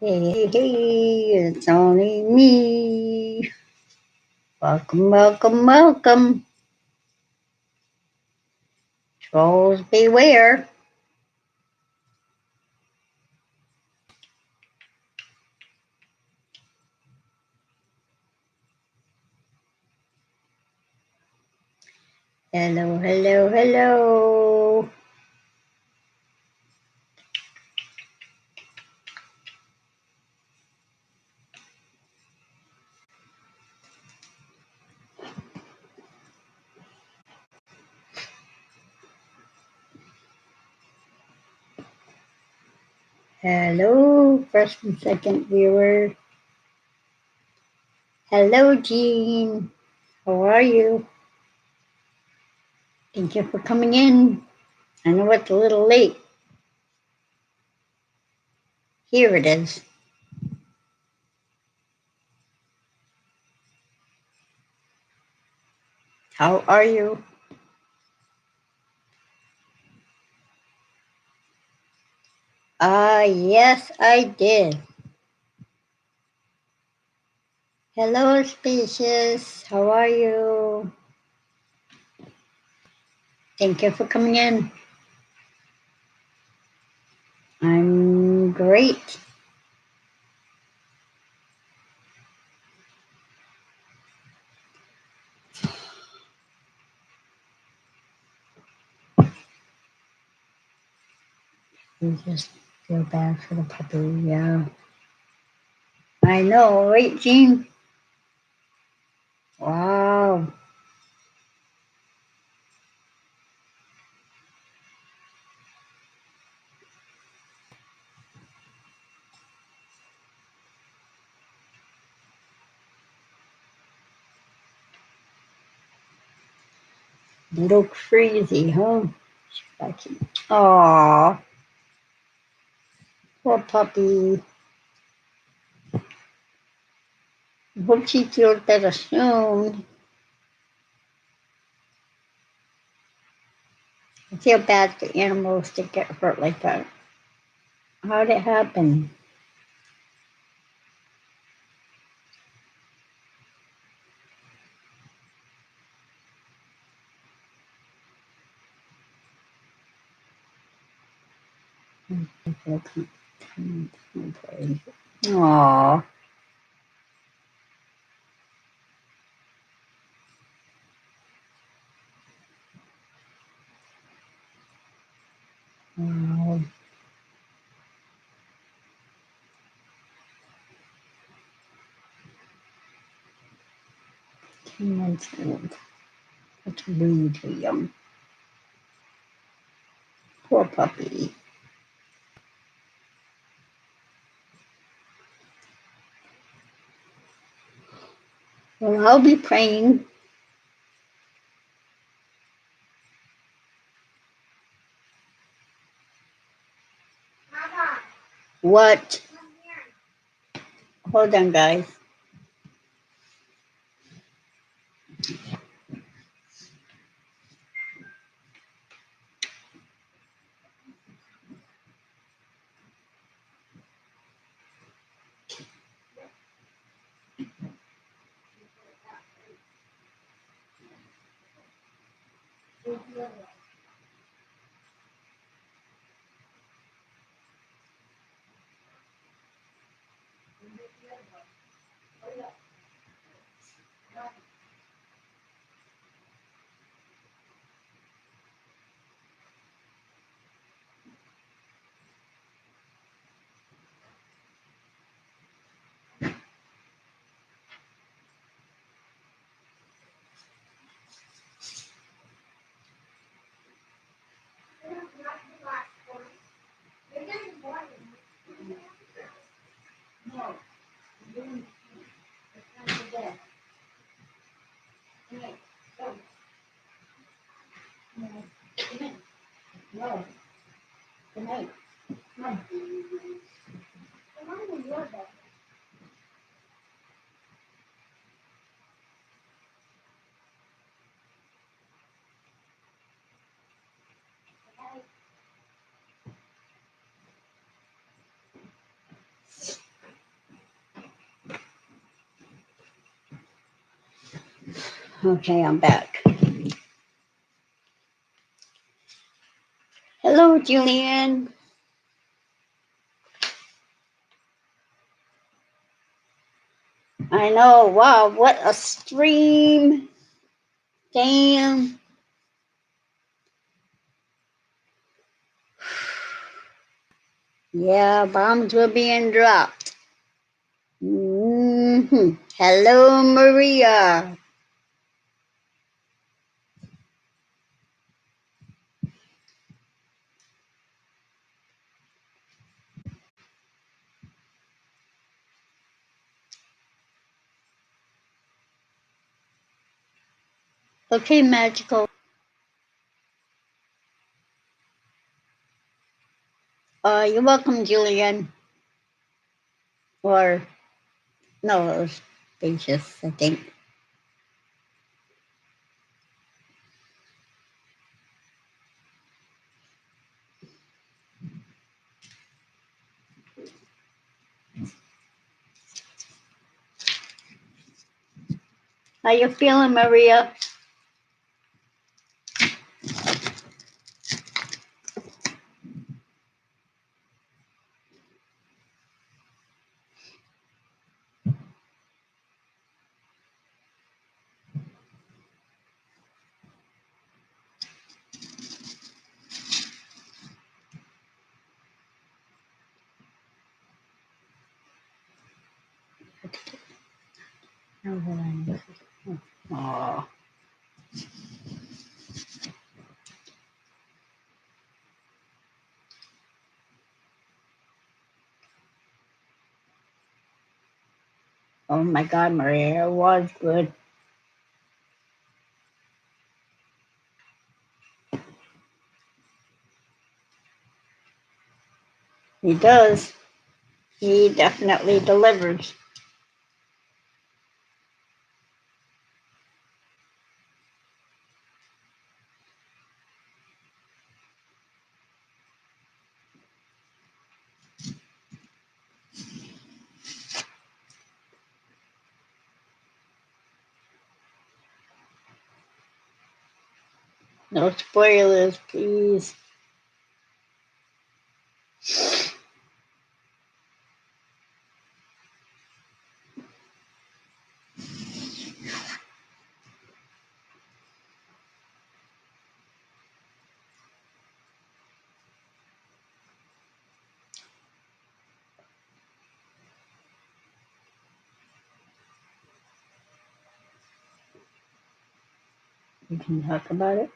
Hey, hey, it's only me. Welcome, welcome, welcome. Trolls beware. Hello, hello, hello. Hello, first and second viewer. Hello, Jean. How are you? Thank you for coming in. I know it's a little late. Here it is. How are you? Yes, I did. Hello, Species. How are you? Thank you for coming in. I'm great. You just feel bad for the puppy, yeah. I know, right, Jean? Wow. Little crazy, huh? Aw, poor puppy. Hope she feels better soon. I feel bad for animals that get hurt like that. How'd it happen? Aw. Wow. 10 months old. That's way too young. Poor puppy. Well, I'll be praying. What? Hold on, guys. No. Good night. Come on. Okay, I'm back. Hello, Julian. I know. Wow, what a stream. Damn. Yeah, bombs were being dropped. Hello, Maria. Okay, Magical. You're welcome, Julian. Or, no, it was Spacious, I think. How you feeling, Maria? Oh, oh my God, Maria, it was good. He does. He definitely delivers. No spoilers, please. We can talk about it.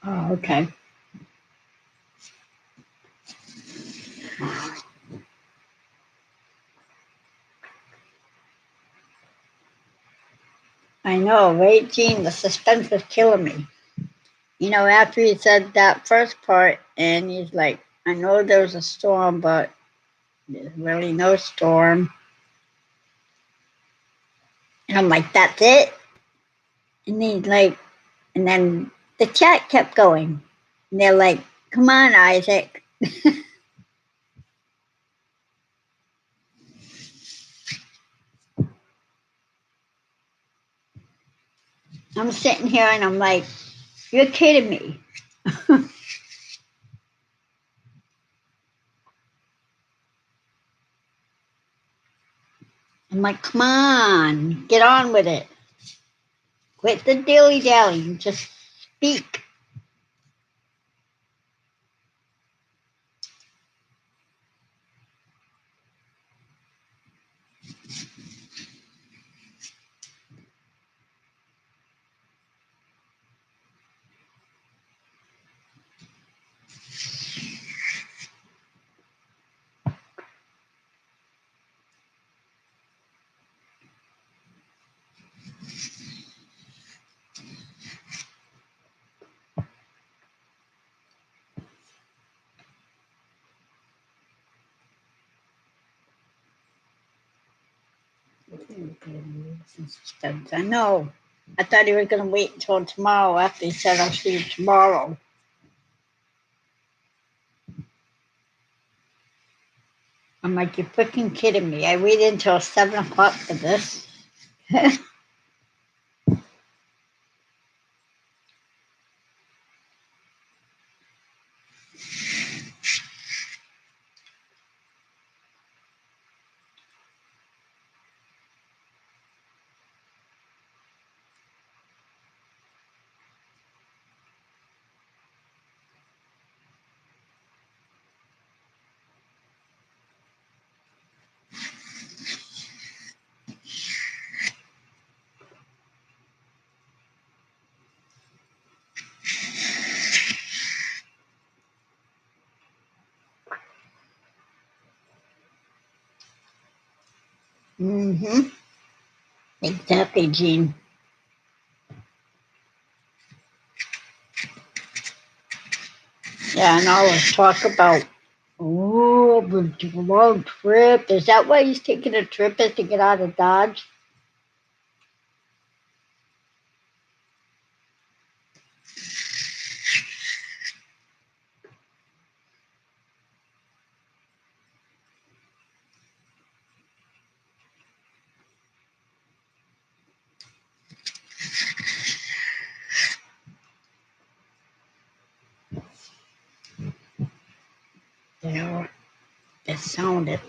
Oh, okay. I know, right, Gene? The suspense is killing me. You know, after he said that first part, and he's like, I know there's a storm, but there's really no storm. And I'm like, that's it? And he's like, and then the chat kept going. And they're like, come on, Isaac. I'm sitting here and I'm like, you're kidding me. I'm like, come on, get on with it. Quit the dilly dally. Just speak. I know. I thought he was going to wait until tomorrow after he said I'll see you tomorrow. I'm like, you're freaking kidding me. I waited until 7 o'clock for this. Mm-hmm. Exactly, Jean. Yeah, and all this talk about, oh, we're doing a long trip. Is that why he's taking a trip, is to get out of Dodge? Yeah, it sounded.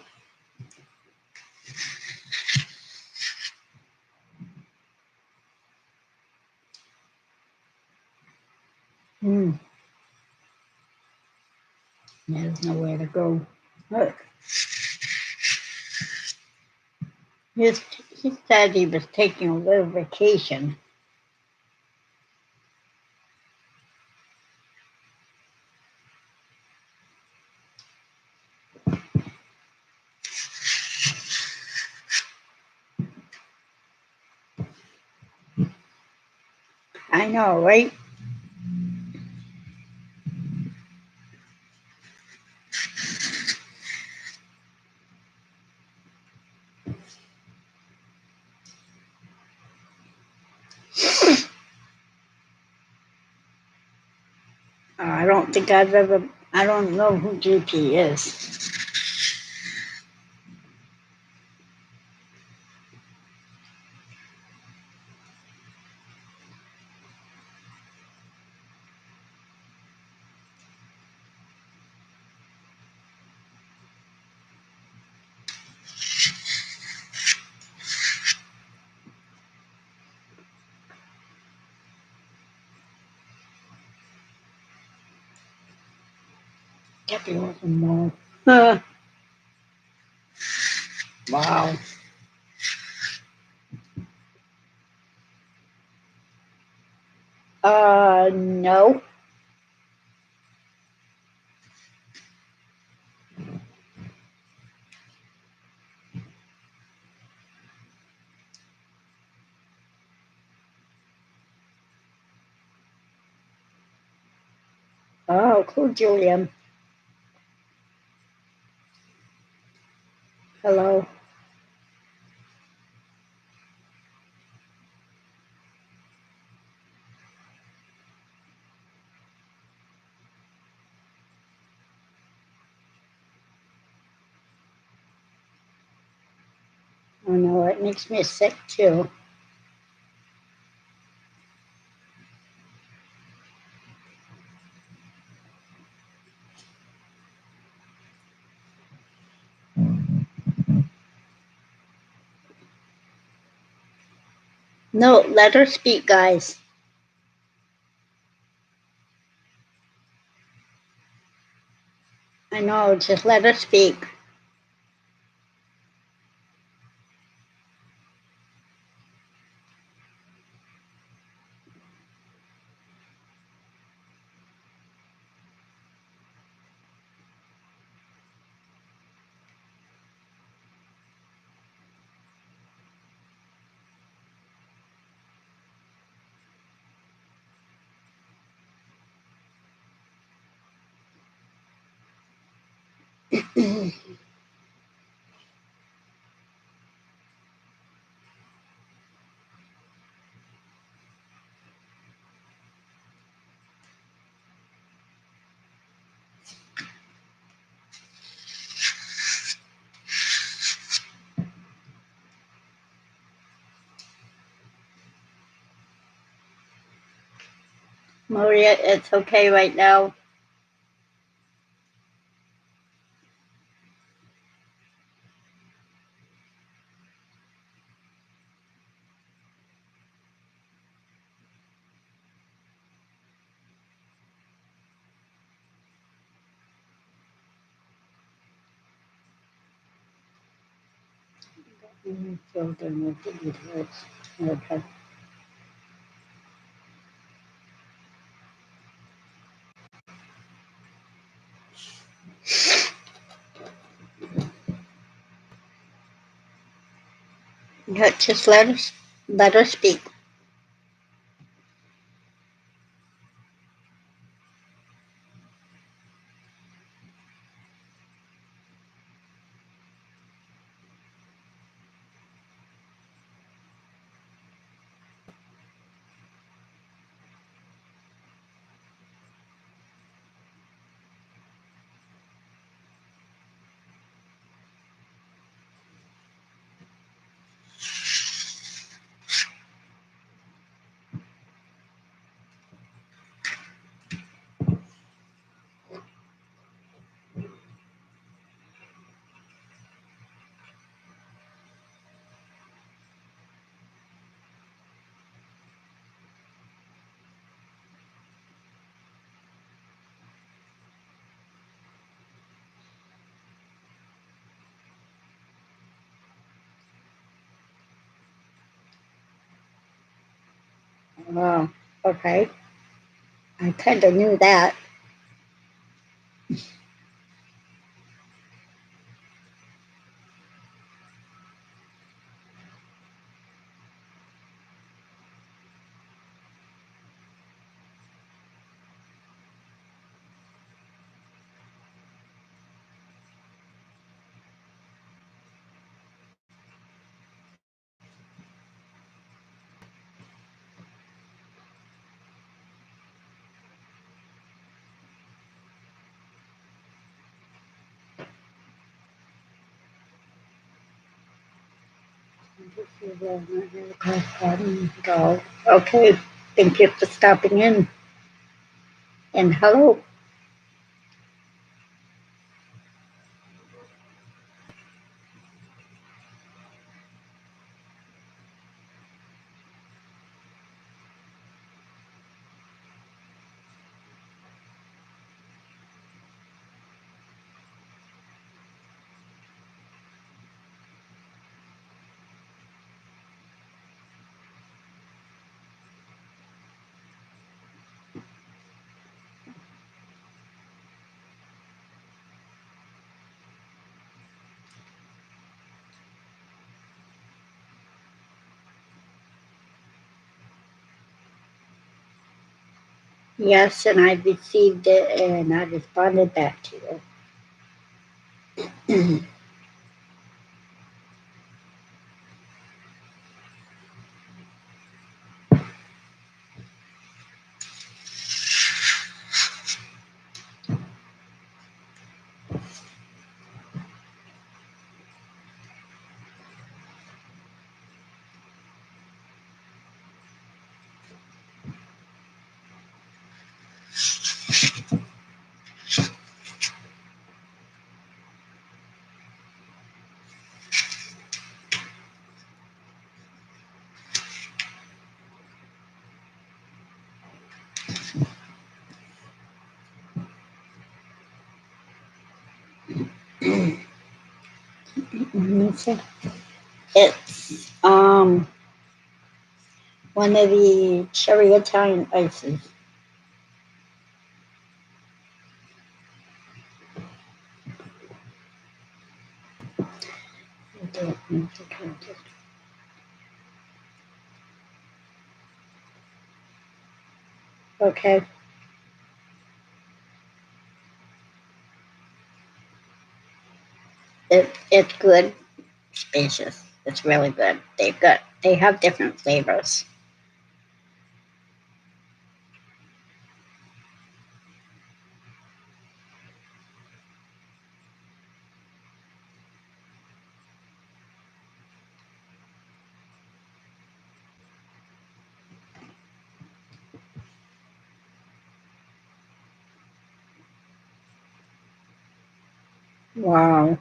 Hmm. There's nowhere to go. Look, he, he said he was taking a little vacation. I know, right? I don't think I've ever, I don't know who JP is. Happy wasn't more. Wow. No. Oh, cool, Julian. Hello. Oh no, it makes me sick too. No, let her speak, guys. I know, just let her speak. Maria, it's okay right now. Filled in with the details. Okay. Yeah, just let her speak. Oh, okay. I kind of knew that. Go. Okay. Thank you for stopping in. And hello. Yes, and I received it and I responded back to you. It's one of the cherry Italian ices. Okay. It's good, spacious. It's really good. They have different flavors. Wow.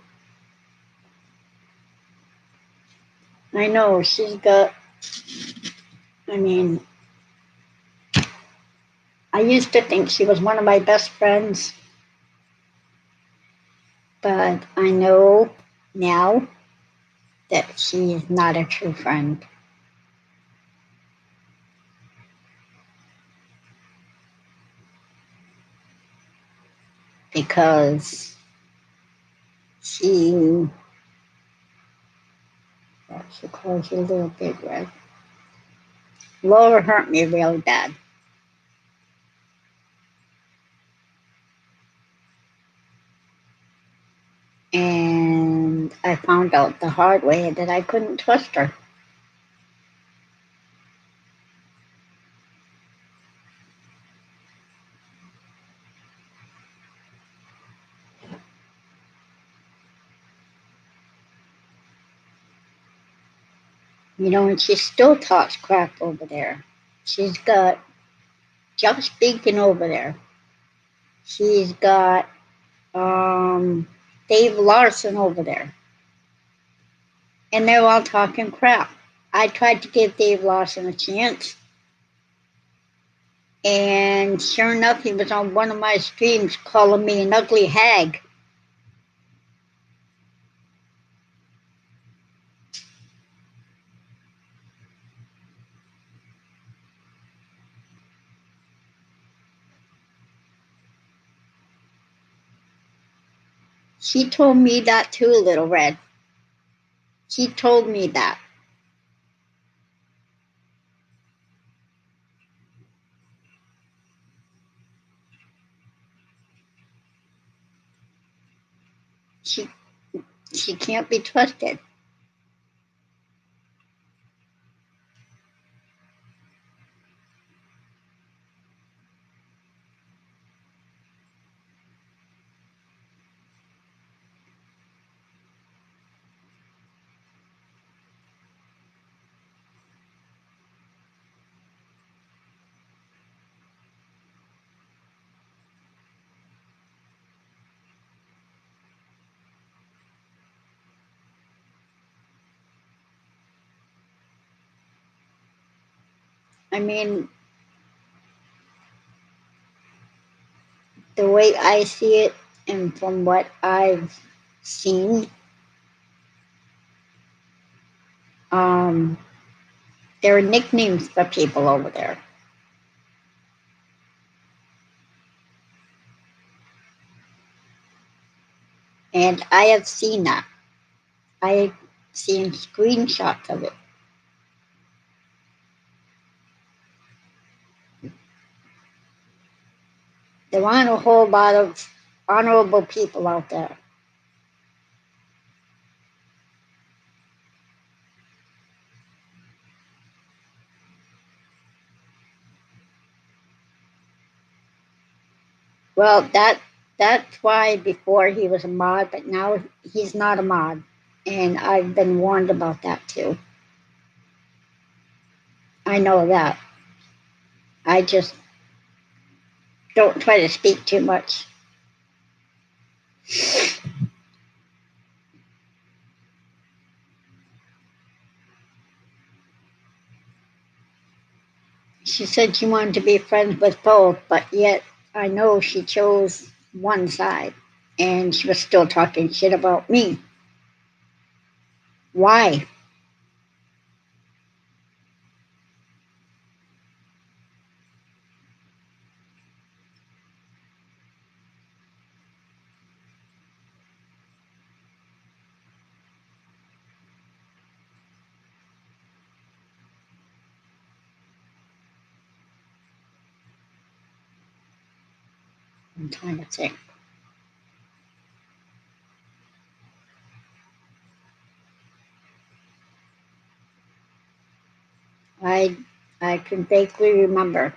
I know she's got, I mean, I used to think she was one of my best friends, but I know now that she is not a true friend because she, she calls you Little Big Red. Laura hurt me real bad. And I found out the hard way that I couldn't trust her. You know, and she still talks crap over there. She's got Jeff Speaking over there. She's got Dave Larson over there. And they're all talking crap. I tried to give Dave Larson a chance. And sure enough, he was on one of my streams calling me an ugly hag. She told me that too, Little Red. She told me that. She she can't be trusted. I mean, the way I see it, and from what I've seen, um, there are nicknames for people over there. And I have seen that. I've seen screenshots of it. There aren't a whole lot of honorable people out there. Well, that's why before he was a mod, but now he's not a mod. And I've been warned about that too. I know that. I just don't try to speak too much. She said she wanted to be friends with both, but yet I know she chose one side and she was still talking shit about me. Why? I'm trying to think. I I can vaguely remember.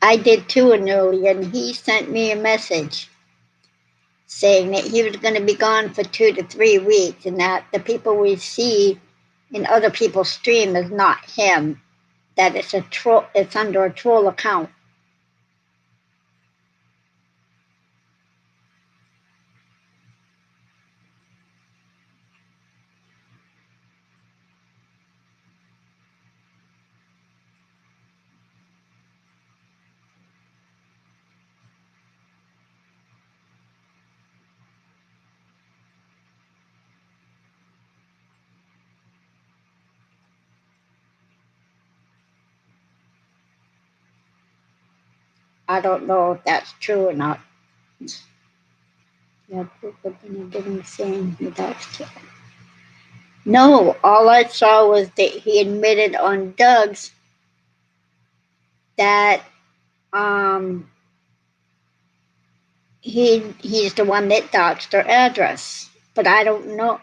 I did too initially, and he sent me a message saying that he was going to be gone for 2 to 3 weeks and that the people we see in other people's stream is not him, that it's a troll, it's under a troll account. I don't know if that's true or not. Yeah, people didn't saying he doxed her. No, all I saw was that he admitted on Doug's that um he's the one that doxed her address. But I don't know.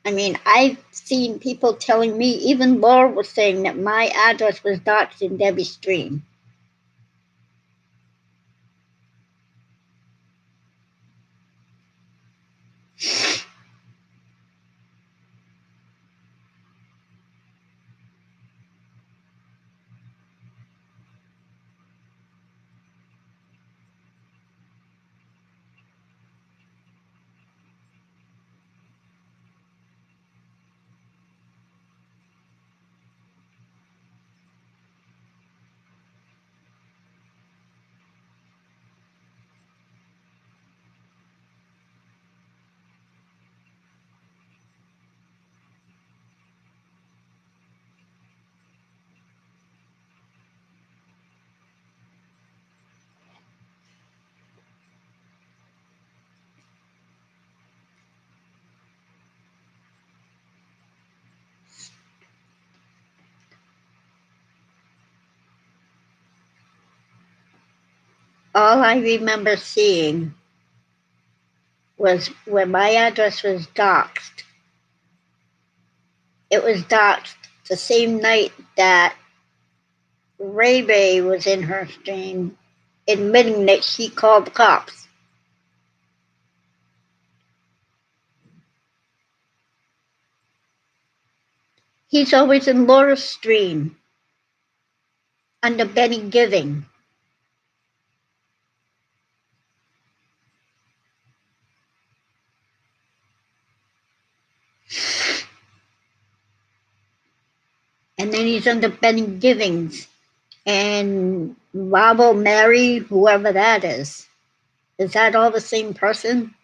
I mean, I've seen people telling me, even Laura was saying that my address was doxed in Debbie's stream. All I remember seeing was when my address was doxed. It was doxed the same night that Ray Ray was in her stream admitting that she called the cops. He's always in Laura's stream under Benny Giving. And then he's under Benny Givings and Robo Mary, whoever that is. Is that all the same person?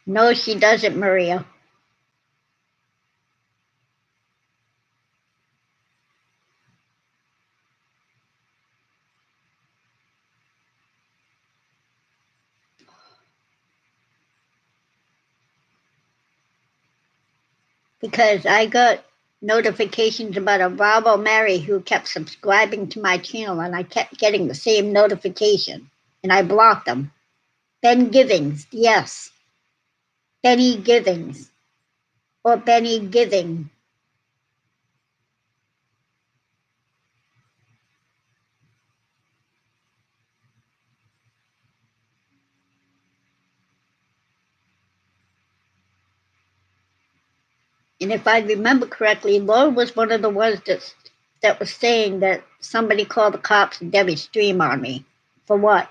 No, she doesn't, Maria. Because I got notifications about a Robo Mary who kept subscribing to my channel, and I kept getting the same notification, and I blocked them. Ben Givings, yes. Benny Givings. Or Benny Giving. And if I remember correctly, Laura was one of the ones that was saying that somebody called the cops and Debbie Stream on me. For what?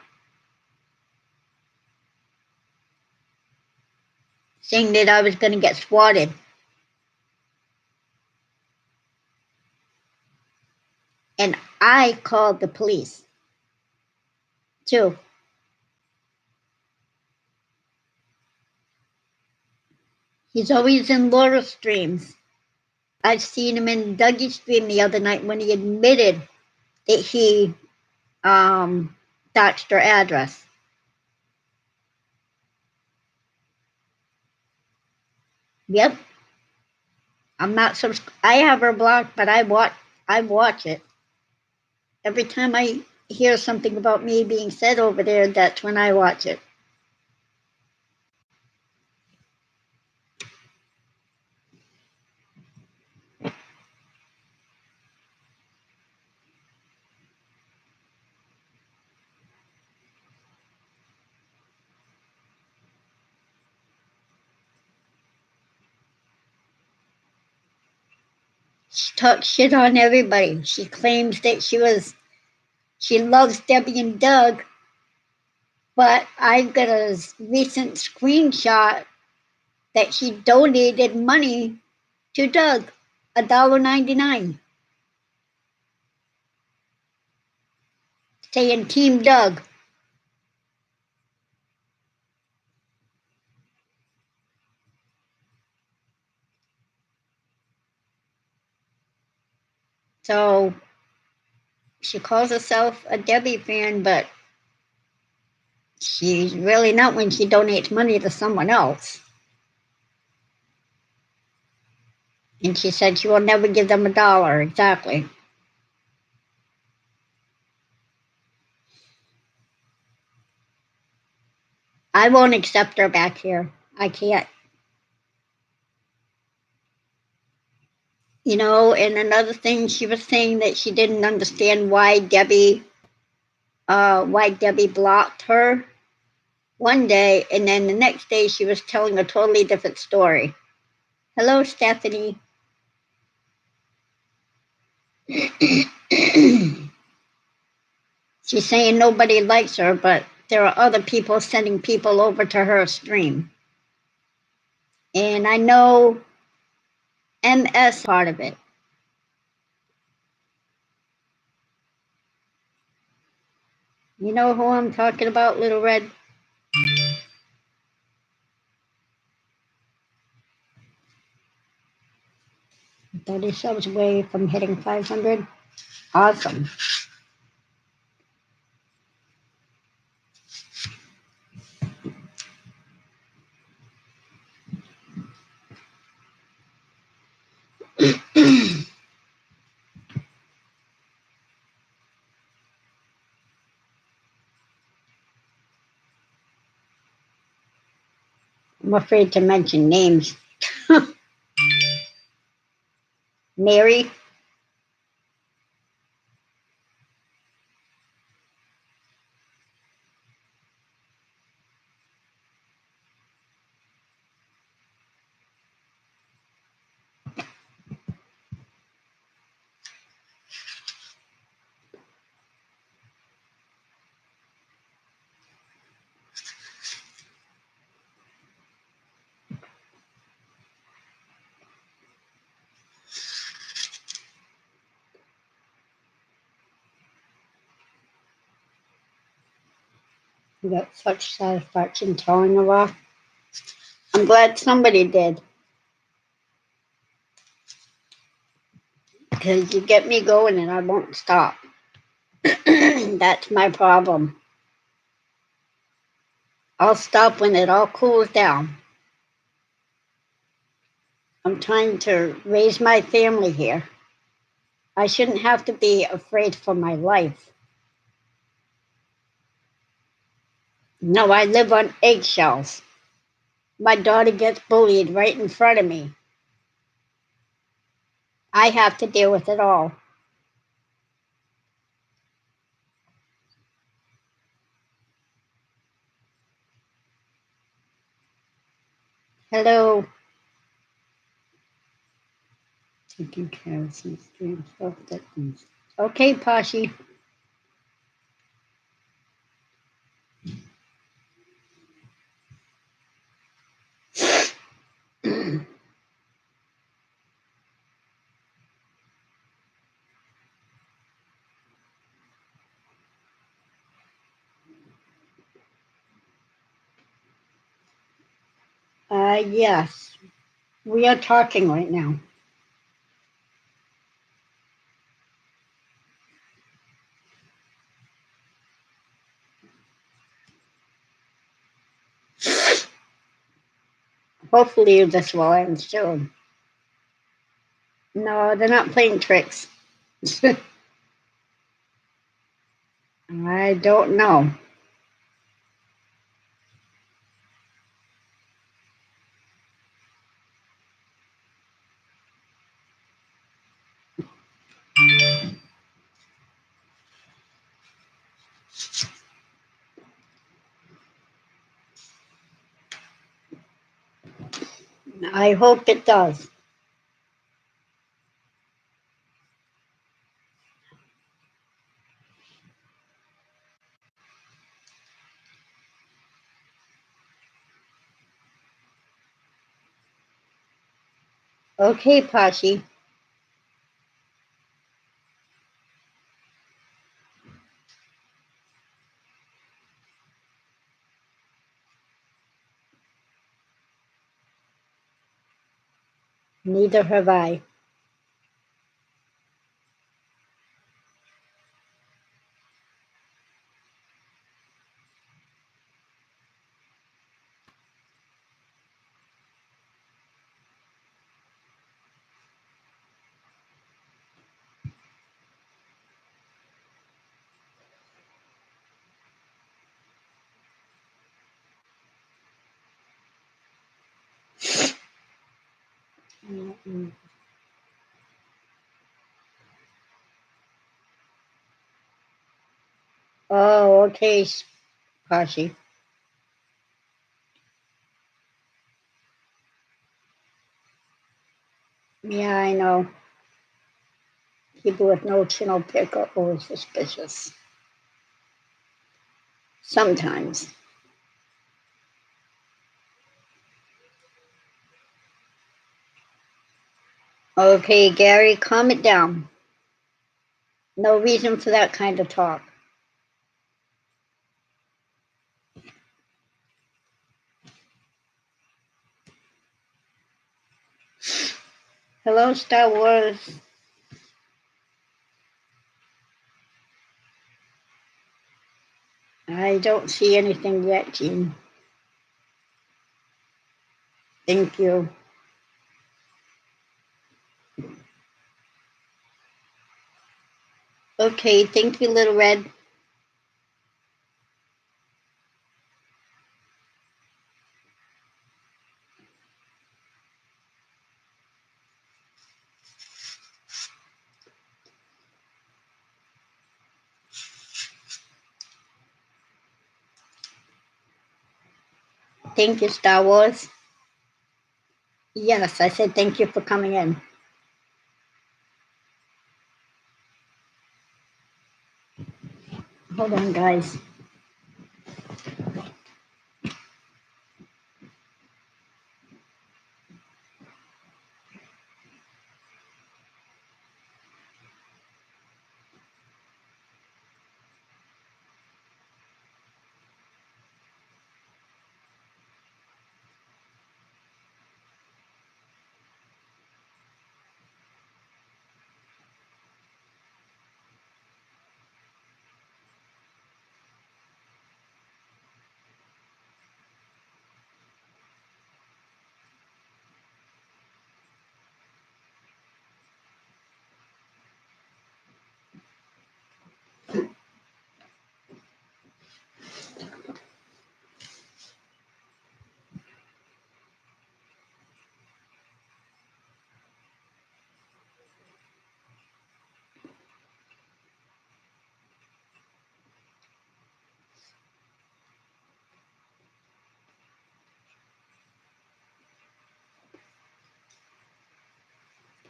Saying that I was going to get swatted. And I called the police, too. He's always in Laura's streams. I've seen him in Dougie's stream the other night when he admitted that he doxed her address. Yep. I'm not I have her blocked, but I watch it. Every time I hear something about me being said over there, that's when I watch it. She talks shit on everybody. She claims that she loves Debbie and Doug, but I've got a recent screenshot that she donated money to Doug, $1.99, saying Team Doug. So she calls herself a Debbie fan, but she's really not when she donates money to someone else. And she said she will never give them $1. Exactly. I won't accept her back here. I can't. And another thing, she was saying that she didn't understand why Debbie blocked her one day, and then the next day she was telling a totally different story. Hello, Stephanie. She's saying nobody likes her, but there are other people sending people over to her stream. And I know MS part of it. You know who I'm talking about, Little Red? 30 subs away from hitting 500. Awesome. I'm afraid to mention names. Mary. You got such satisfaction telling her off. I'm glad somebody did. Because you get me going and I won't stop. That's my problem. I'll stop when it all cools down. I'm trying to raise my family here. I shouldn't have to be afraid for my life. No, I live on eggshells. My daughter gets bullied right in front of me. I have to deal with it all. Hello. Taking care of some stream stuff that things. Okay, Poshy. Yes, we are talking right now. Hopefully this will end soon. No, they're not playing tricks. I don't know. I hope it does. Okay, Poshy. Neither have I. Mm-mm. Oh, okay, Kashi. Yeah, I know. People with no chin or pick are always suspicious. Sometimes. Okay, Gary, calm it down. No reason for that kind of talk. Hello, Star Wars. I don't see anything yet, Jean. Thank you. Okay, thank you, Little Red. Thank you, Star Wars. Yes, I said thank you for coming in. Hold on, guys.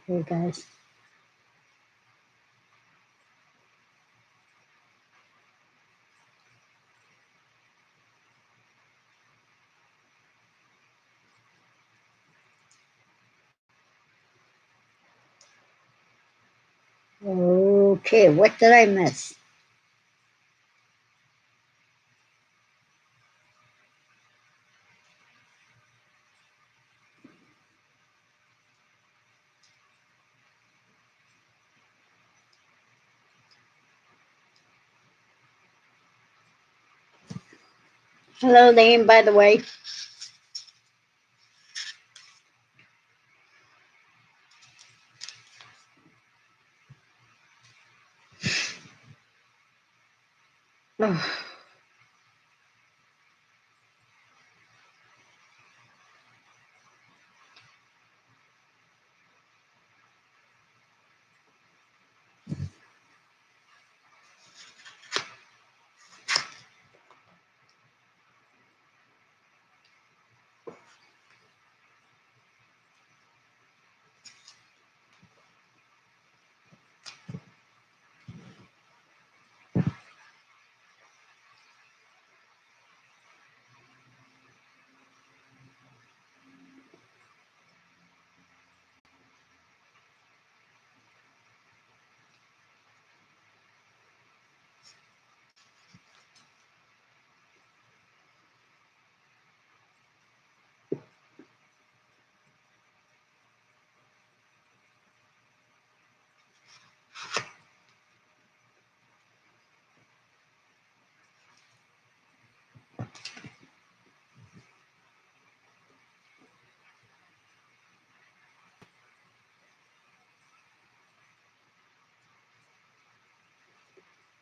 Hey, guys. Okay, what did I miss? Hello, Lane, by the way.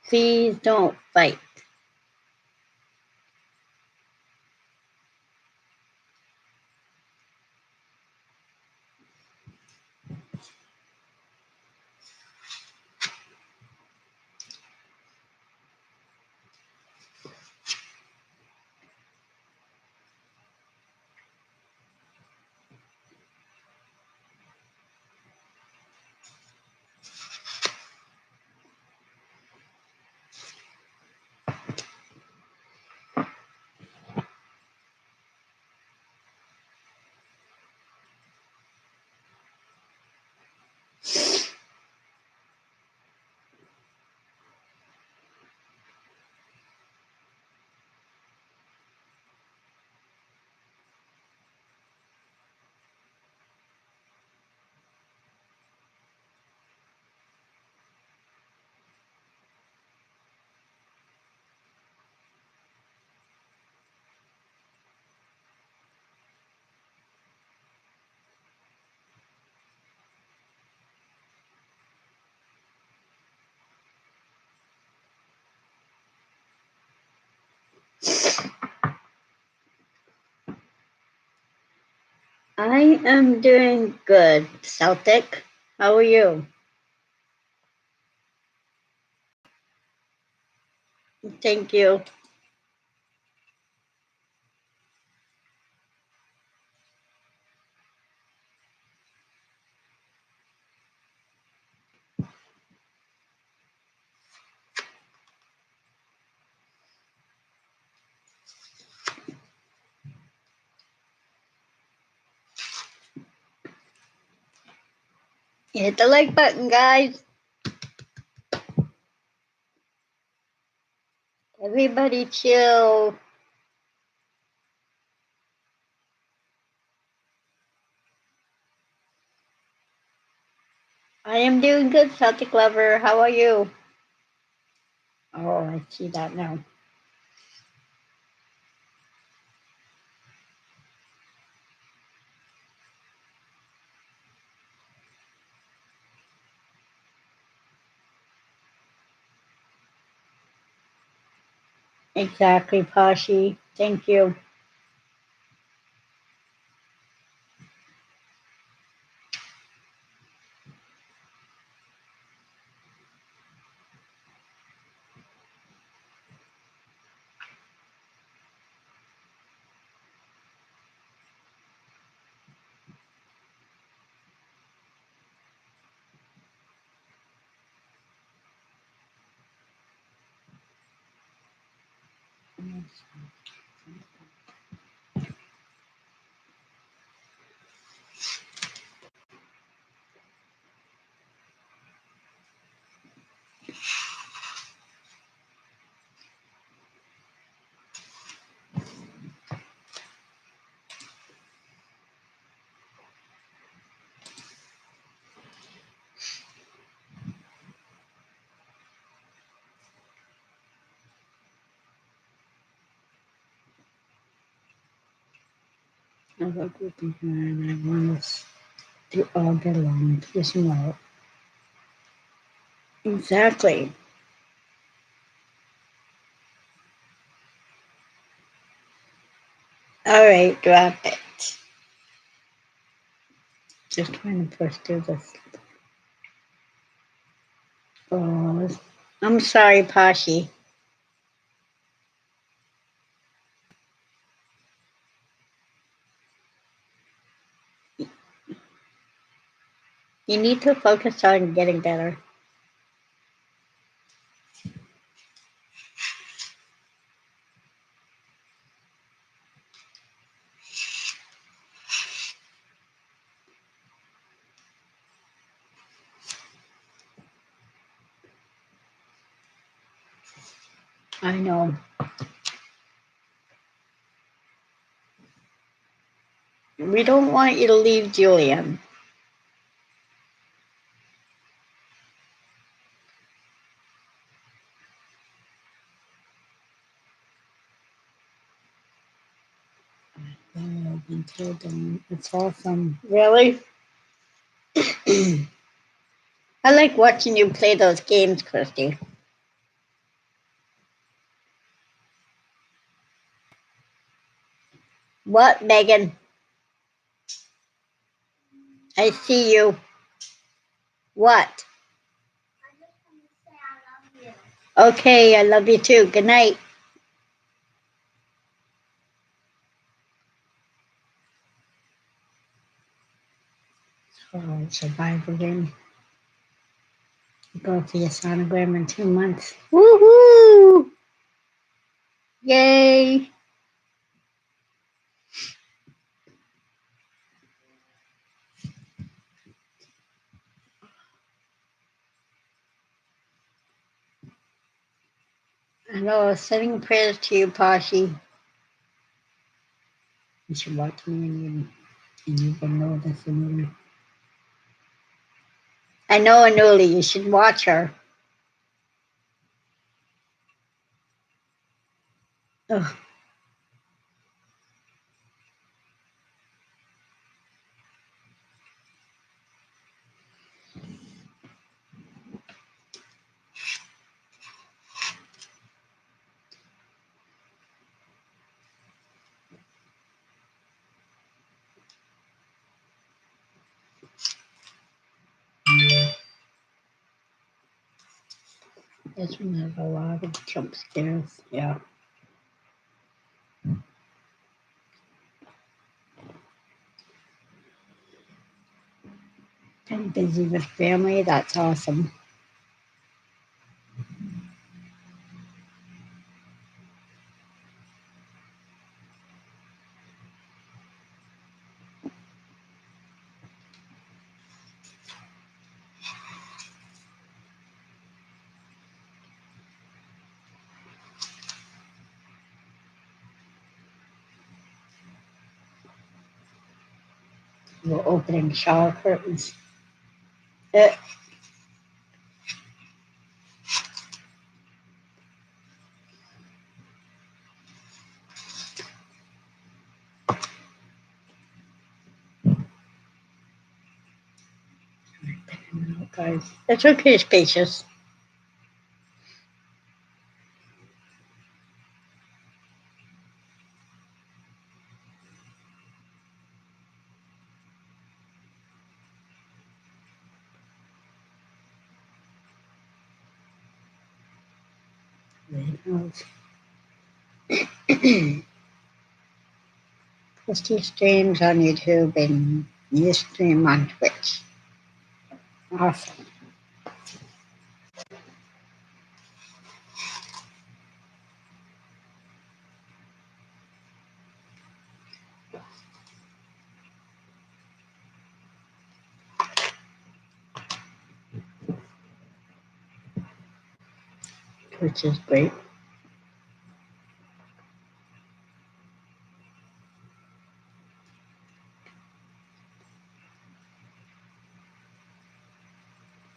Please don't fight. I am doing good, Celtic. How are you? Thank you. Hit the like button, guys. Everybody chill. I am doing good, Celtic lover. How are you? Oh, I see that now. Exactly, Pashi. Thank you. I love working here and I want us to all get along. Yes, you know. Exactly. All right, drop it. Just trying to push through this. Oh, I'm sorry, Pashi. You need to focus on getting better. I know. We don't want you to leave Julian. Until then, it's awesome. Really? I like watching you play those games, Christy. What, Megan? I see you. What? Okay, I love you too. Good night. Oh, survivor game. Go for your sonogram in 2 months. Woohoo! Yay! Hello, sending prayers to you, Pashi. You should watch me and you will know this movie. I know Anuli, you should watch her. Ugh. This one has a lot of jump scares. Yeah. Been busy with family. That's awesome. We're opening shower curtains. Eh, guys, it's okay, spacious. Christy streams on YouTube and you stream on Twitch. Awesome. Which is great.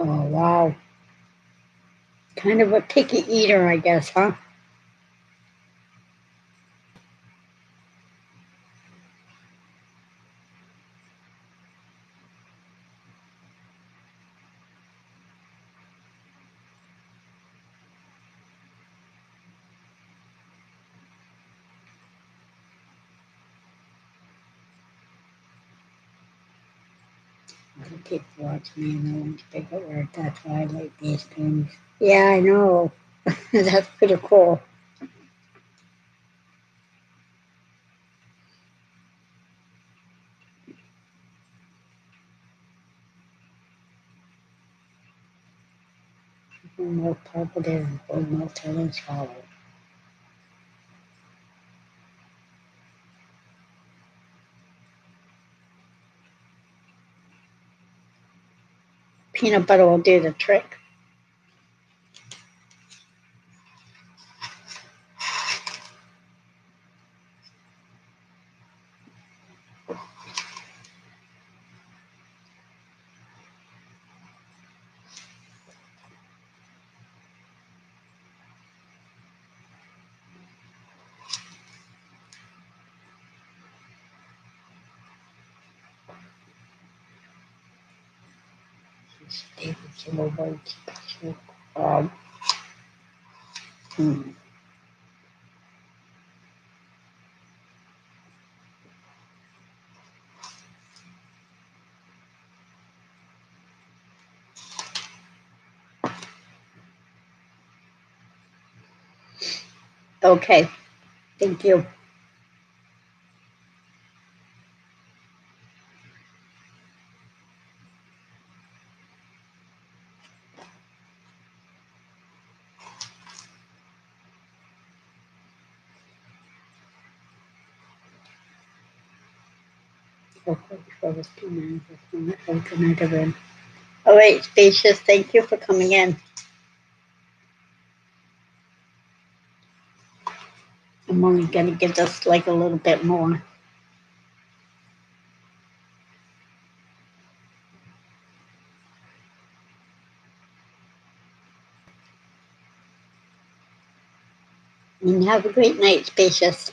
Oh, wow. Kind of a picky eater, I guess, huh? Other people watch me and no one's big at work. That's why I like these things. Yeah, I know. That's pretty cool. More positive or more telling swallow. Peanut butter will do the trick. David Silverberg special. Um, hmm. Okay, thank you. Okay, before the 2 minutes, open it again. All right, Spacious, thank you for coming in. I'm only going to give this like a little bit more. And have a great night, Spacious.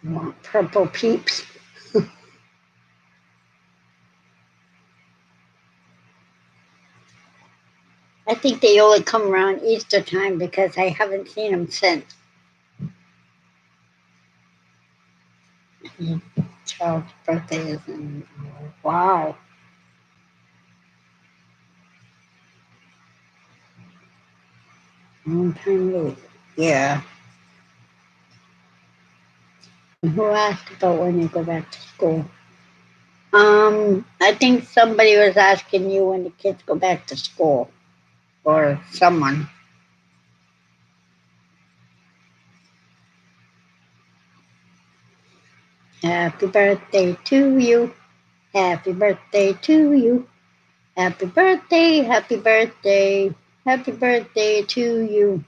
Want purple peeps? I think they only come around Easter time because I haven't seen them since. Child's birthday is in, wow. Long time later. Yeah. Who asked about when you go back to school? I think somebody was asking you when the kids go back to school, or someone. Happy birthday to you. Happy birthday to you. Happy birthday, happy birthday, happy birthday to you.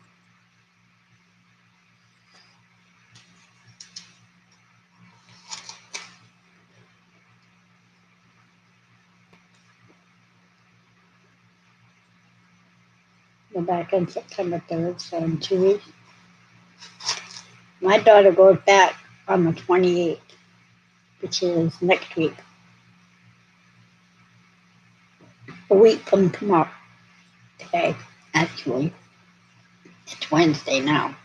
Go back on September 3rd, so in 2 weeks. My daughter goes back on the 28th, which is next week. A week from tomorrow. Today, actually. It's Wednesday now.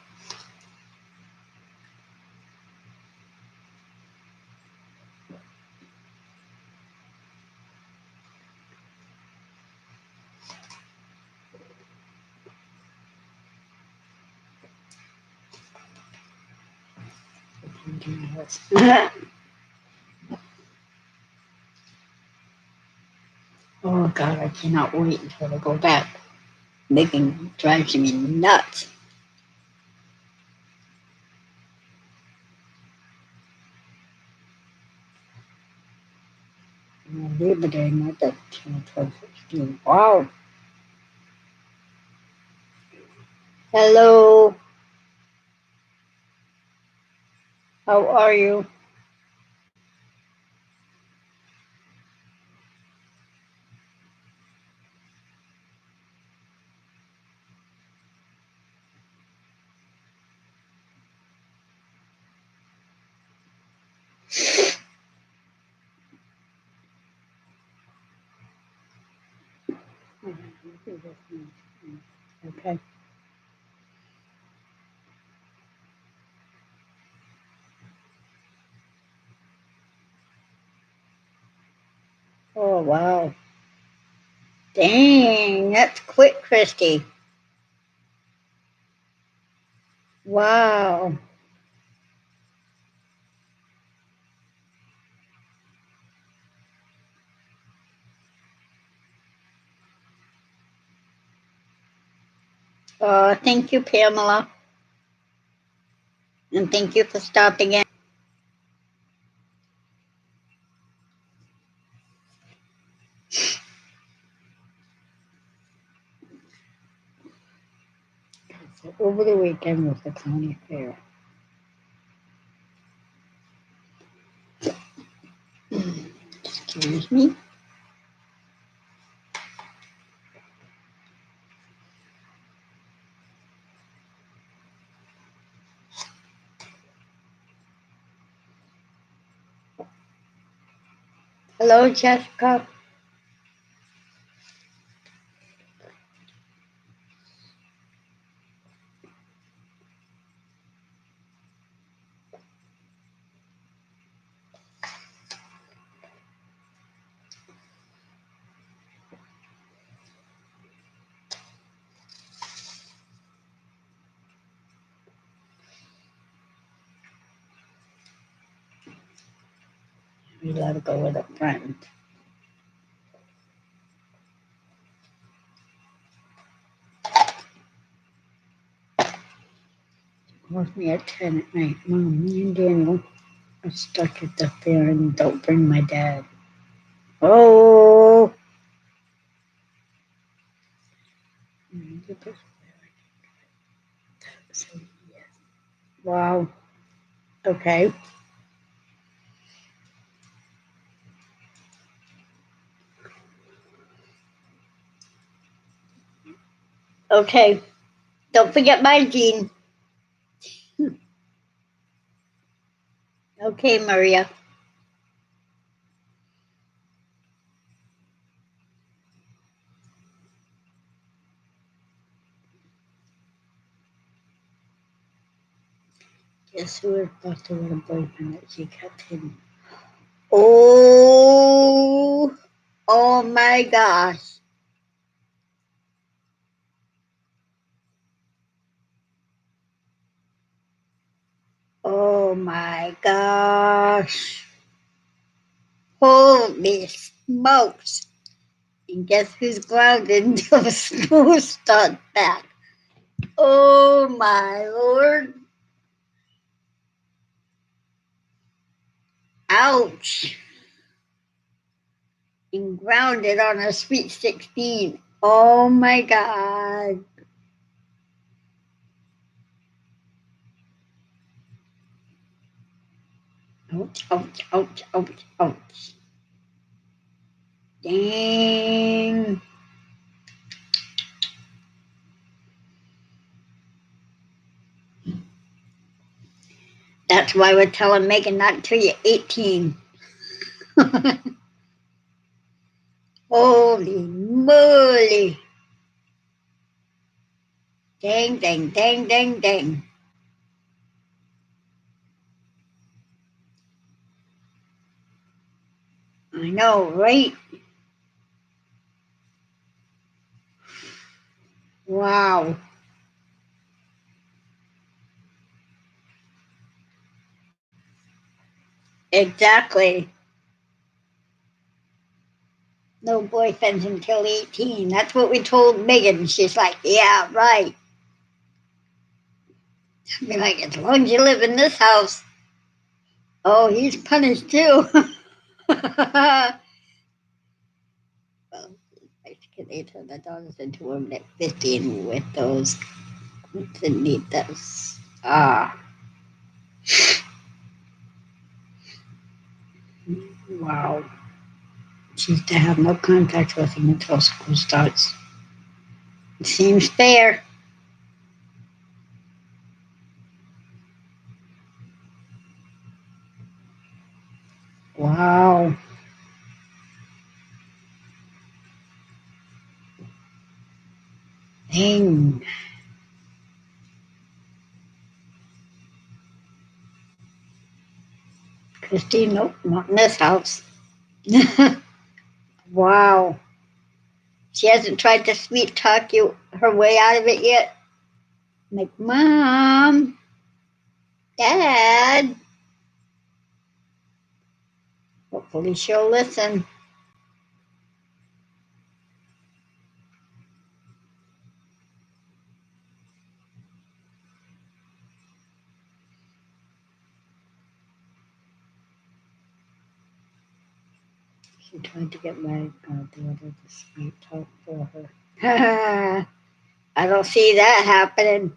Oh God, I cannot wait until they go back. They can drive me nuts. Labor Day, not that 12, wow. Hello, how are you? Okay. Oh, wow. Dang, that's quick, Christy. Wow. Thank you, Pamela. And thank you for stopping in. So over the weekend was the county fair. Excuse me. Hello, Jessica. We let her go with a friend. Calls me at 10 at night. Mom, me and Daniel are stuck at the fair and don't bring my dad. Oh. Wow. Okay. Okay. Don't forget my Jean. Okay, Maria. Guess who is about to win a boyfriend that she kept hidden? Oh, oh my gosh. Oh my gosh. Holy smokes. And guess who's grounded until the snow starts back? Oh my lord. Ouch. And grounded on a sweet 16. Oh my god. Ouch, ouch, ouch, ouch, ouch. Dang. That's why we're telling Megan not until you're 18. Holy moly. Dang, dang, dang, dang, dang. I know, right? Wow. Exactly. No boyfriends until 18. That's what we told Megan. She's like, yeah, right. I'd be like, as long as you live in this house. Oh, he's punished too. Well, basically, they turned the daughters into women at 15 with those. Didn't need those. Ah, wow. She's to have no contact with him until school starts. It seems fair. Wow. Dang. Christine, nope, not in this house. Wow. She hasn't tried to sweet talk you her way out of it yet. Like, Mom, Dad. Hopefully she'll listen. She tried to get my daughter to sweet talk for her. I don't see that happening.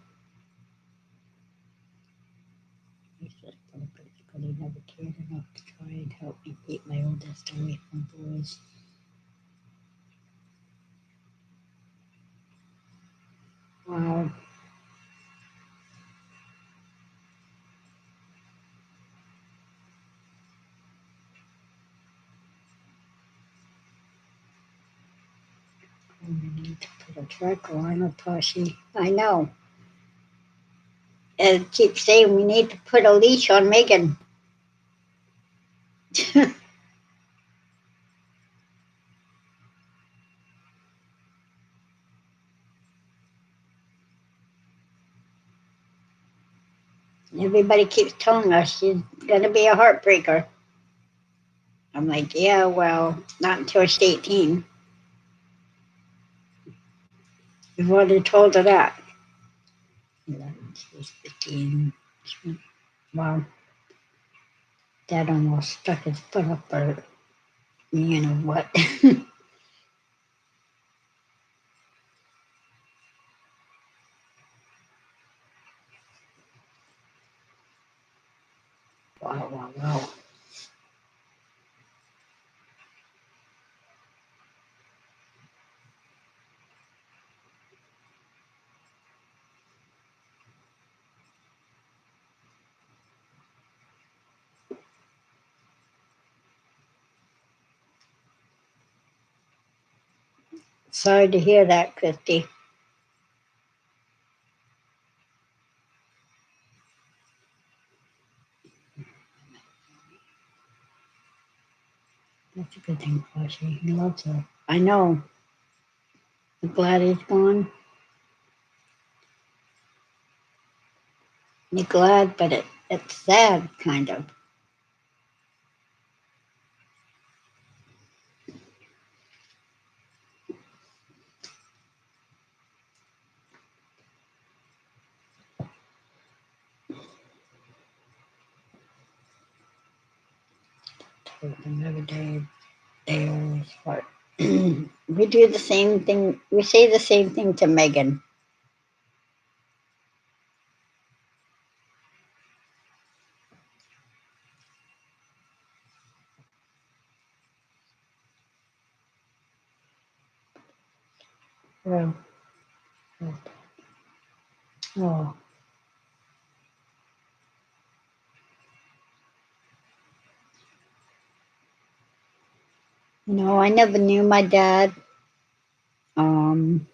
He said, but he never cared enough to try and help me keep my oldest away from boys. Wow. We need to put a tracker on her, Toshi. I know. And keep saying we need to put a leash on Megan. Everybody keeps telling us she's gonna be a heartbreaker. I'm like, yeah, well, not until she's 18. We've already told her that. 11, she's 15. Wow, Dad almost stuck his foot up her, you know what. Wow, wow, wow. Sorry to hear that, Christy. That's a good thing, Flashy. He loves her. I know. I'm glad he's gone. You're glad, but it's sad, kind of. Told him every day they always fart. We do the same thing. We say the same thing to Megan. Oh, oh. I never knew my dad. Um,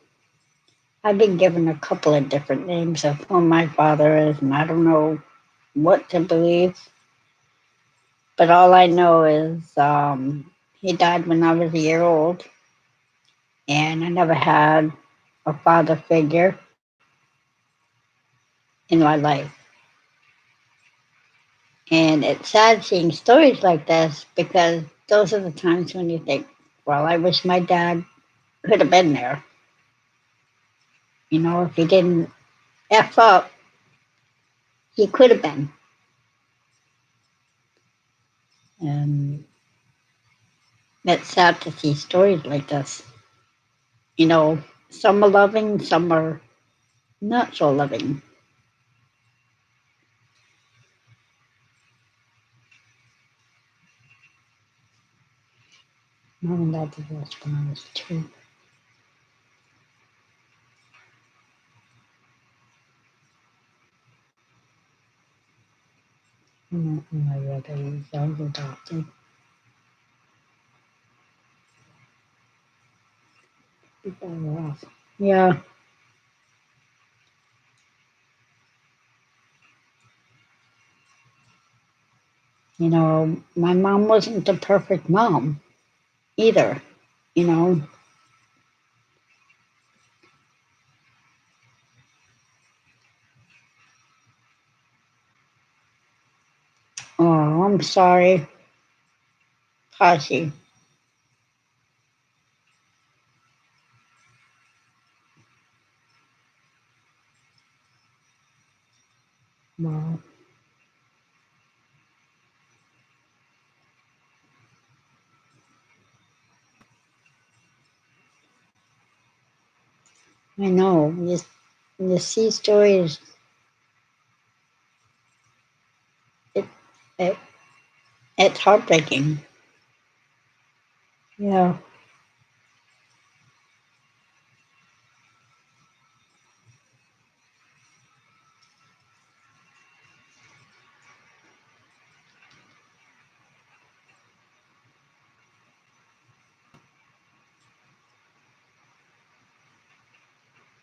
I've been given a couple of different names of who my father is, and I don't know what to believe. But all I know is he died when I was a year old, and I never had a father figure in my life. And it's sad seeing stories like this because those are the times when you think, well, I wish my dad could have been there. If he didn't F up, he could have been. And it's sad to see stories like this. Some are loving, some are not so loving. Mom and dad divorced when I was 2. When I was I was adopted. Yeah, my mom wasn't the perfect mom either. You know, oh, I'm sorry, Kashi. Well, I know you see stories. It, it it's heartbreaking. Yeah.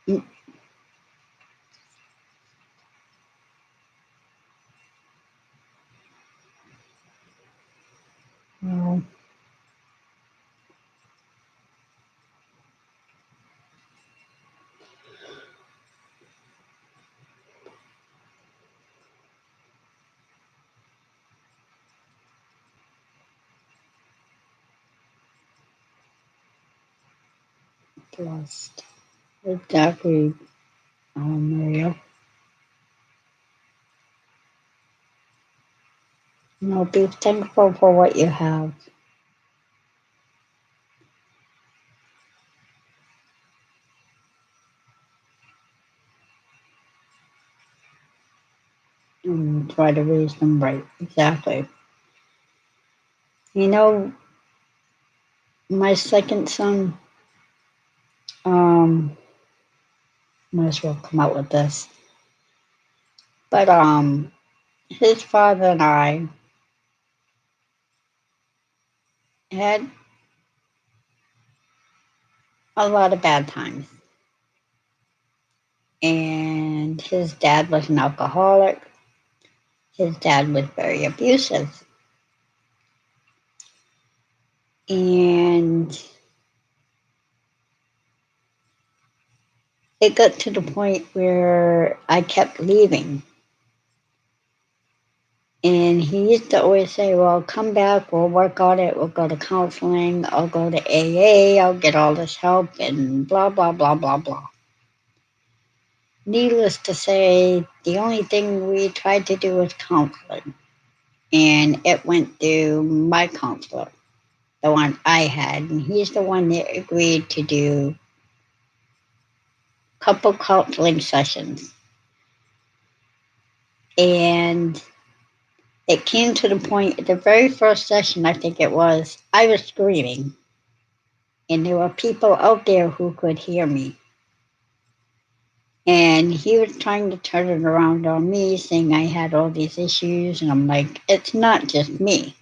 Mm, well, blessed. Exactly, Maria. Be thankful for what you have and try to raise them right. Exactly. You know, my second son, um, might as well come out with this, but his father and I had a lot of bad times. And his dad was an alcoholic. His dad was very abusive. And it got to the point where I kept leaving. And he used to always say, well, come back, we'll work on it, we'll go to counseling, I'll go to AA, I'll get all this help, and blah, blah, blah, blah, blah. Needless to say, the only thing we tried to do was counseling. And it went through my counselor, the one I had. And he's the one that agreed to do couple counseling sessions. And it came to the point, the very first session, I think it was, I was screaming. And there were people out there who could hear me. And he was trying to turn it around on me, saying I had all these issues. And I'm like, it's not just me.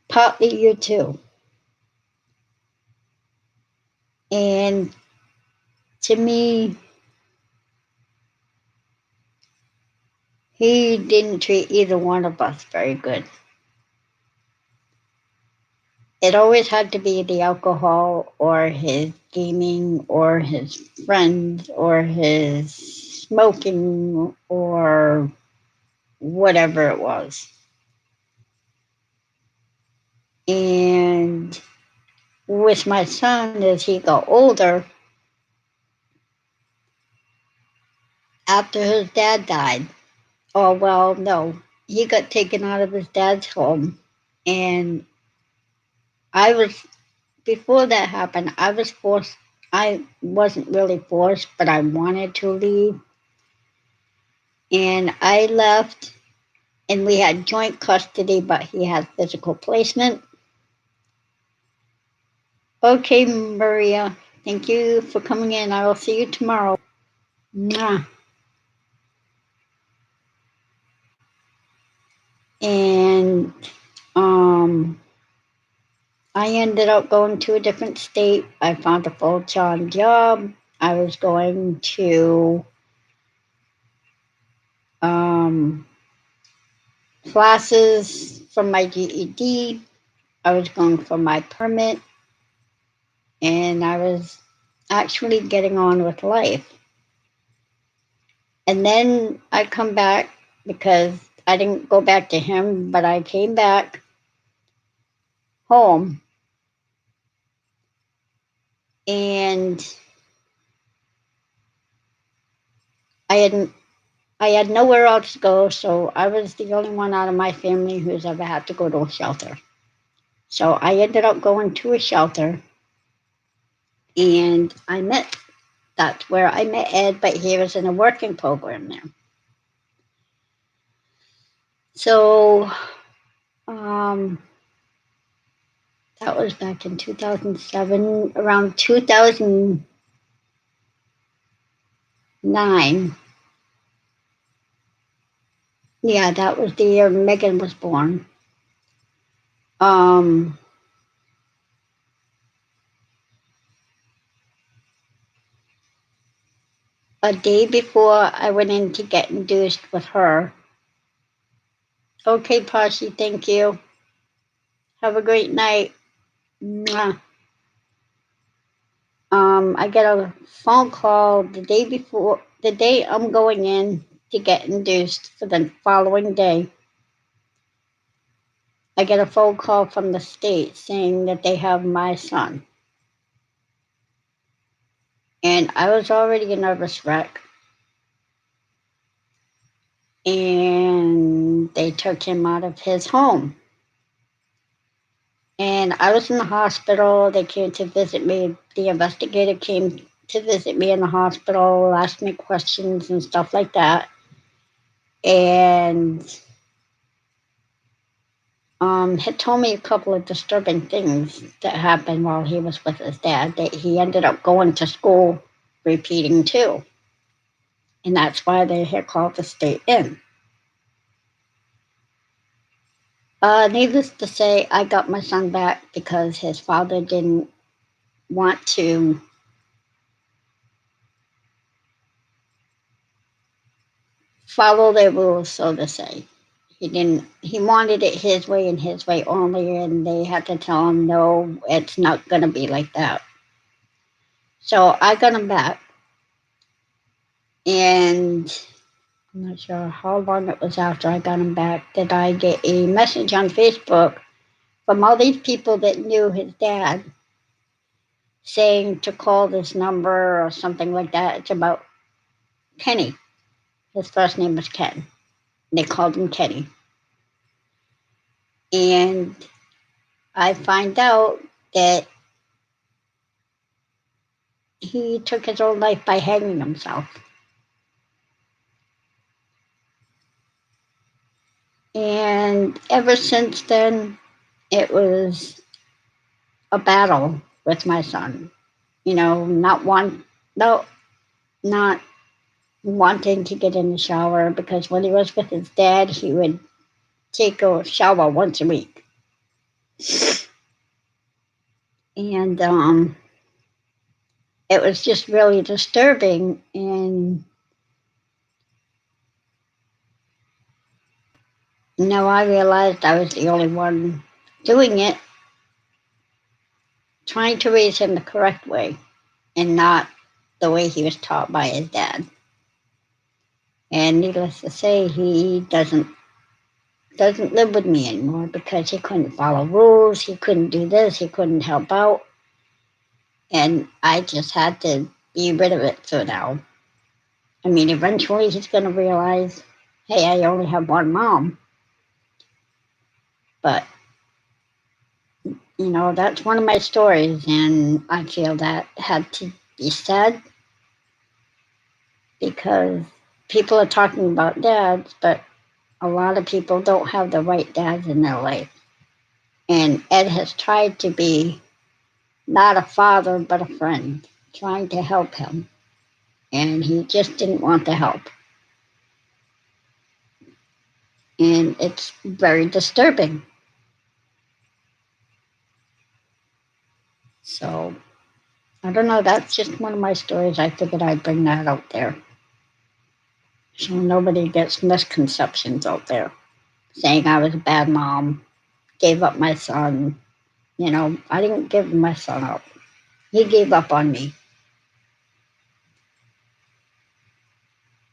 Partly you too. And to me, he didn't treat either one of us very good. It always had to be the alcohol or his gaming or his friends or his smoking or whatever it was. And with my son, as he got older, after his dad died, oh, well, no, he got taken out of his dad's home. And I was, before that happened, I was forced, I wasn't really forced, but I wanted to leave. And I left, and we had joint custody, but he had physical placement. Okay, Maria, thank you for coming in. I will see you tomorrow. Mwah. And I ended up going to a different state. I found a full-time job. I was going to um, classes for my GED. I was going for my permit, and I was actually getting on with life. And then I come back because I didn't go back to him, but I came back home, and I hadn't I had nowhere else to go, so I was the only one out of my family who's ever had to go to a shelter. So I ended up going to a shelter, and that's where I met Ed, but he was in a working program there. So that was back in 2007, around 2009. Yeah, that was the year Megan was born. Um, a day before I went in to get induced with her. Okay, Pashy, thank you. Have a great night. Mwah. I get a phone call the day before, the day I'm going in to get induced for the following day. I get a phone call from the state saying that they have my son. And I was already a nervous wreck. And they took him out of his home. And I was in the hospital. They came to visit me. The investigator came to visit me in the hospital, asked me questions and stuff like that. And had told me a couple of disturbing things that happened while he was with his dad, that he ended up going to school repeating too. And that's why they had called the state in. Needless to say, I got my son back because his father didn't want to follow their rules, so to say. He wanted it his way and his way only, and they had to tell him, no, it's not going to be like that. So I got him back, and I'm not sure how long it was after I got him back that I get a message on Facebook from all these people that knew his dad saying to call this number or something like that. It's about Kenny. His first name was Ken. They called him Kenny. And I find out that he took his own life by hanging himself. And ever since then, it was a battle with my son. You know, no, not wanting to get in the shower because when he was with his dad, he would take a shower once a week. And it was just really disturbing. And now I realized I was the only one doing it, trying to raise him the correct way and not the way he was taught by his dad. And needless to say, he doesn't live with me anymore because he couldn't follow rules, he couldn't do this, he couldn't help out, and I just had to be rid of it for now. I mean, eventually he's going to realize, hey, I only have one mom, but you know, that's one of my stories, and I feel that had to be said because people are talking about dads, but a lot of people don't have the right dads in their life. And Ed has tried to be not a father, but a friend, trying to help him. And he just didn't want the help. And it's very disturbing. So, I don't know, that's just one of my stories. I figured I'd bring that out there. So nobody gets misconceptions out there saying I was a bad mom, gave up my son. You know, I didn't give my son up. He gave up on me.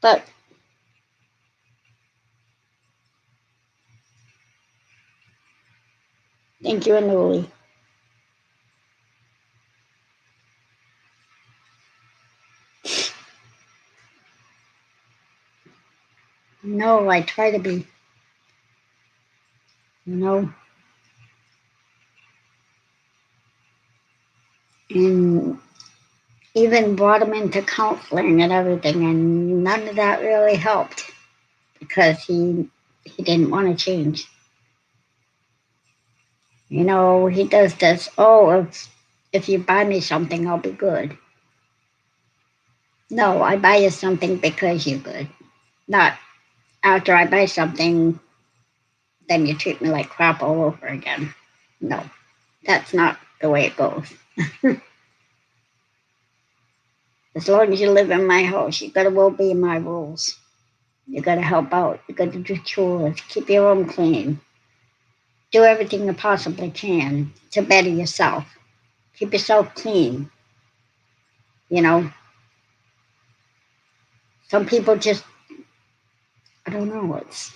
But thank you, Anuli. No, I try to be, you know, and even brought him into counseling and everything, and none of that really helped because he didn't want to change. You know, he does this. Oh, if you buy me something, I'll be good. No, I buy you something because you're good. Not after I buy something, then you treat me like crap all over again. No, that's not the way it goes. As long as you live in my house, you gotta obey my rules. You gotta help out. You gotta do chores. Keep your room clean. Do everything you possibly can to better yourself. Keep yourself clean. You know, some people just, I don't know, it's,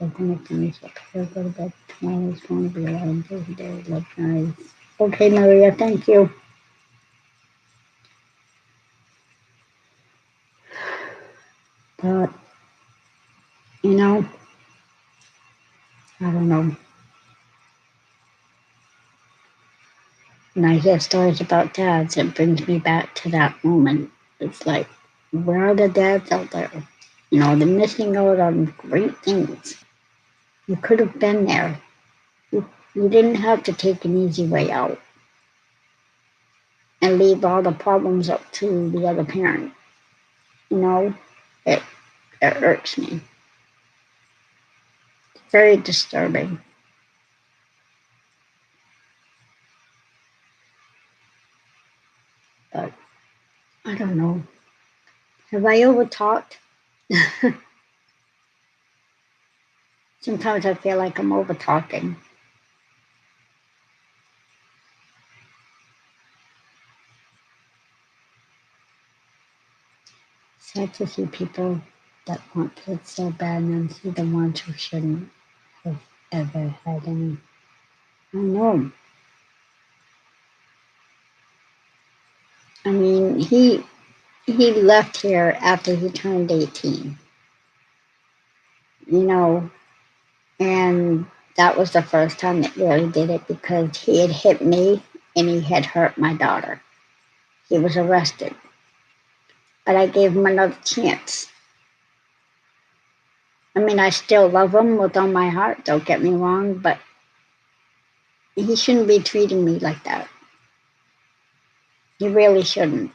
I'm gonna finish up here, go to bed. Tomorrow's going to be a long day. Love, guys. Okay, Maria, thank you. But, you know, I don't know. When I hear stories about dads, it brings me back to that moment. It's like, where are the dads out there? You know, they're missing out on great things. You could have been there. You didn't have to take an easy way out and leave all the problems up to the other parent. You know, It, it irks me. Very disturbing. But I don't know. Have I overtalked? Sometimes I feel like I'm over talking. Sad to see people that want kids so bad and see the ones who shouldn't have ever had any. I know. I mean, he left here after he turned 18, you know, and that was the first time that really did it because he had hit me and he had hurt my daughter. He was arrested, but I gave him another chance. I mean, I still love him with all my heart, don't get me wrong, but he shouldn't be treating me like that. He really shouldn't.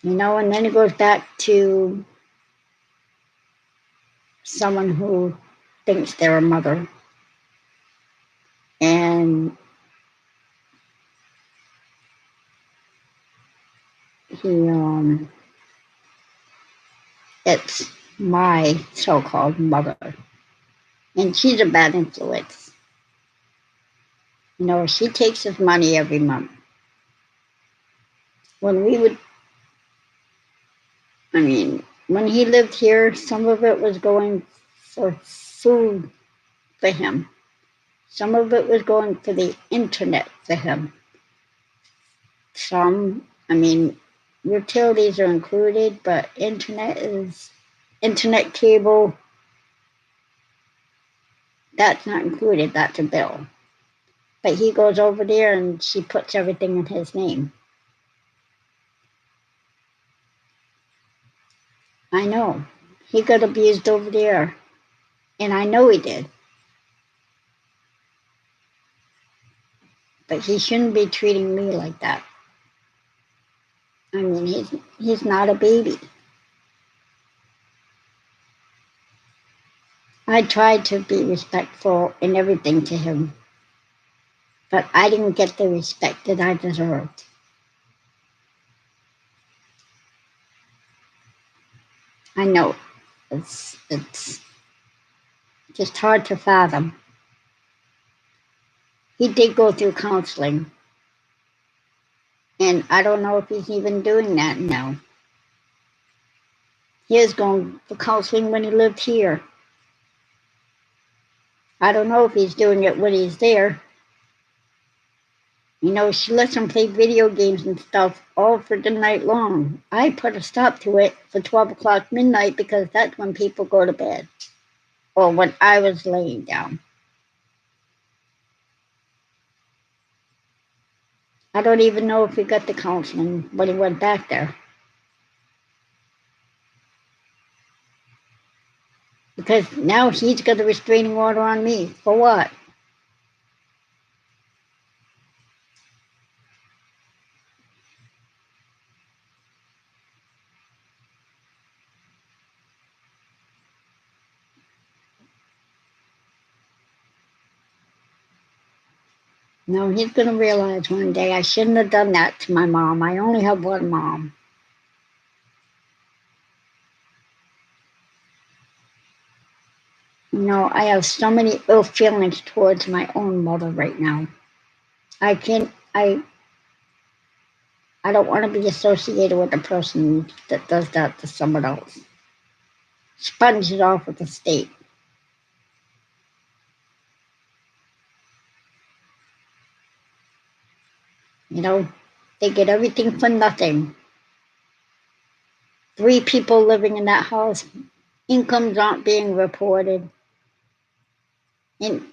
You know, and then it goes back to someone who thinks they're a mother and he it's my so-called mother, and she's a bad influence. You know, she takes his money every month. When we would, I mean, when he lived here, some of it was going for food for him. Some of it was going for the internet for him. Some, I mean, utilities are included, but internet cable, that's not included, that's a bill. But he goes over there and she puts everything in his name. I know. He got abused over there. And I know he did. But he shouldn't be treating me like that. I mean, he's not a baby. I tried to be respectful and everything to him, but I didn't get the respect that I deserved. I know it's just hard to fathom. He did go through counseling, and I don't know if he's even doing that now. He was going for counseling when he lived here. I don't know if he's doing it when he's there. You know, she lets him play video games and stuff all for the night long. I put a stop to it for 12 o'clock midnight because that's when people go to bed. Or when I was laying down. I don't even know if he got the counseling when he went back there. Because now he's got a restraining order on me. For what? No, he's going to realize one day I shouldn't have done that to my mom. I only have one mom. You know, I have so many ill feelings towards my own mother right now. I can't, I don't want to be associated with a person that does that to someone else. Sponges off with the state. You know, they get everything for nothing. 3 people living in that house, incomes aren't being reported. And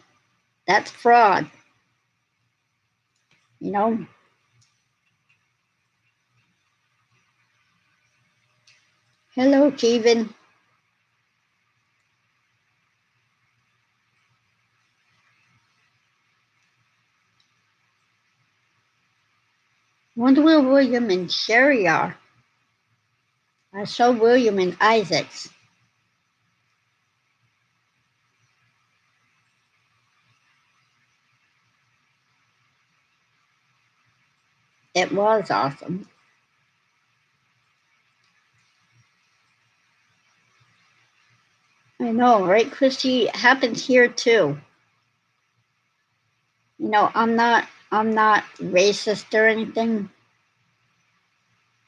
that's fraud, you know? Hello, Kevin. Wonder where William and Sherry are. I saw William and Isaacs. It was awesome. I know, right, Christy? It happens here too. I'm not racist or anything,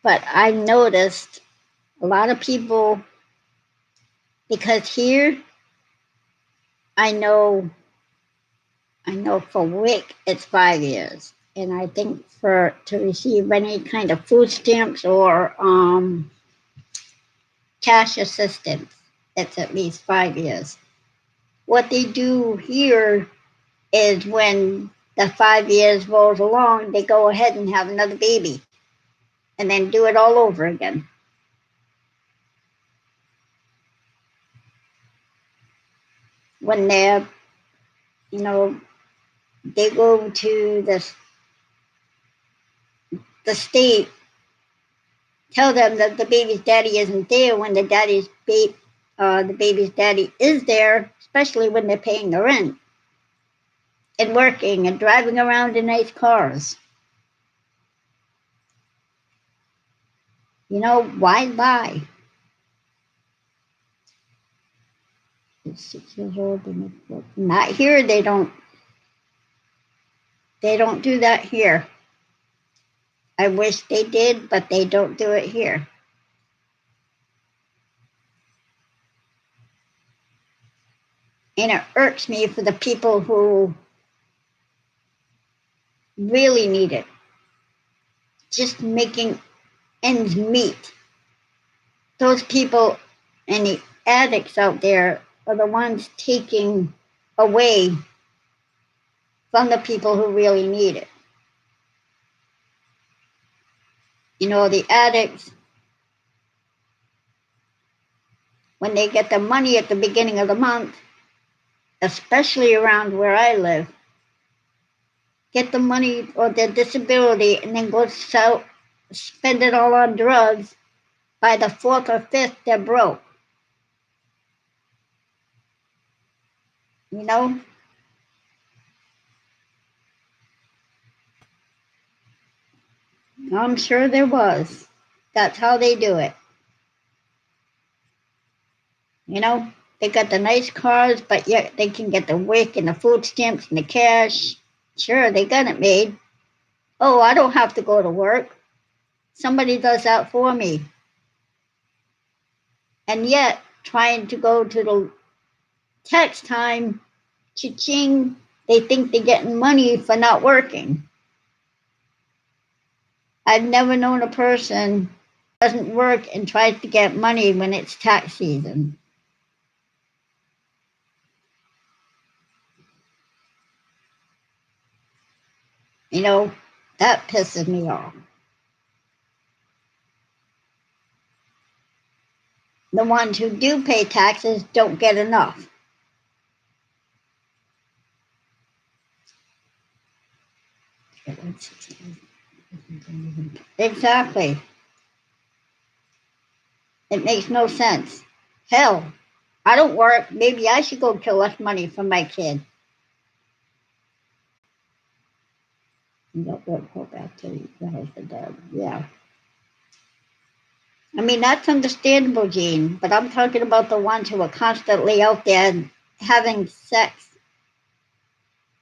but I noticed a lot of people because here I know I know for WIC it's 5 years. And I think for to receive any kind of food stamps or cash assistance, it's at least 5 years. What they do here is when the 5 years rolls along, they go ahead and have another baby and then do it all over again. When they're, you know, they go to the state, tell them that the baby's daddy isn't there when the baby's daddy is there, especially when they're paying the rent and working and driving around in nice cars. Why lie? It's 6 years old and not here. They don't do that here. I wish they did, but they don't do it here. And it irks me for the people who really need it, just making ends meet. Those people and the addicts out there are the ones taking away from the people who really need it. The addicts, when they get the money at the beginning of the month, especially around where I live, get the money or their disability and then go spend it all on drugs. By the fourth or fifth, they're broke. You know, I'm sure there was. That's how they do it. They got the nice cars, but yet they can get the WIC and the food stamps and the cash. Sure, they got it made. Oh, I don't have to go to work. Somebody does that for me. And yet, trying to go to the tax time, cha-ching, they think they're getting money for not working. I've never known a person who doesn't work and tries to get money when it's tax season. That pisses me off. The ones who do pay taxes don't get enough. Exactly. It makes no sense. Hell, I don't work. Maybe I should go collect money from my kid. Go back to the husband. Yeah. I mean, that's understandable, Gene, but I'm talking about the ones who are constantly out there having sex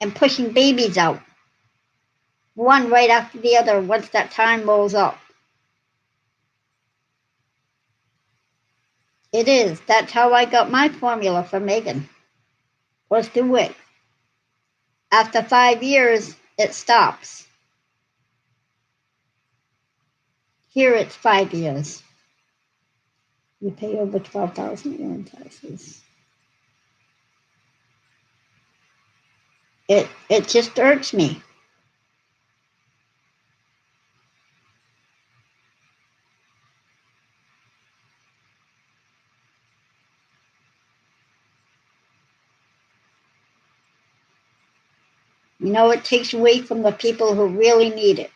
and pushing babies out, one right after the other once that time rolls up. It is. That's how I got my formula for Megan, was the WIC. After 5 years, it stops. Here it's 5 years. You pay over 12,000 in taxes. It just irks me. It takes away from the people who really need it.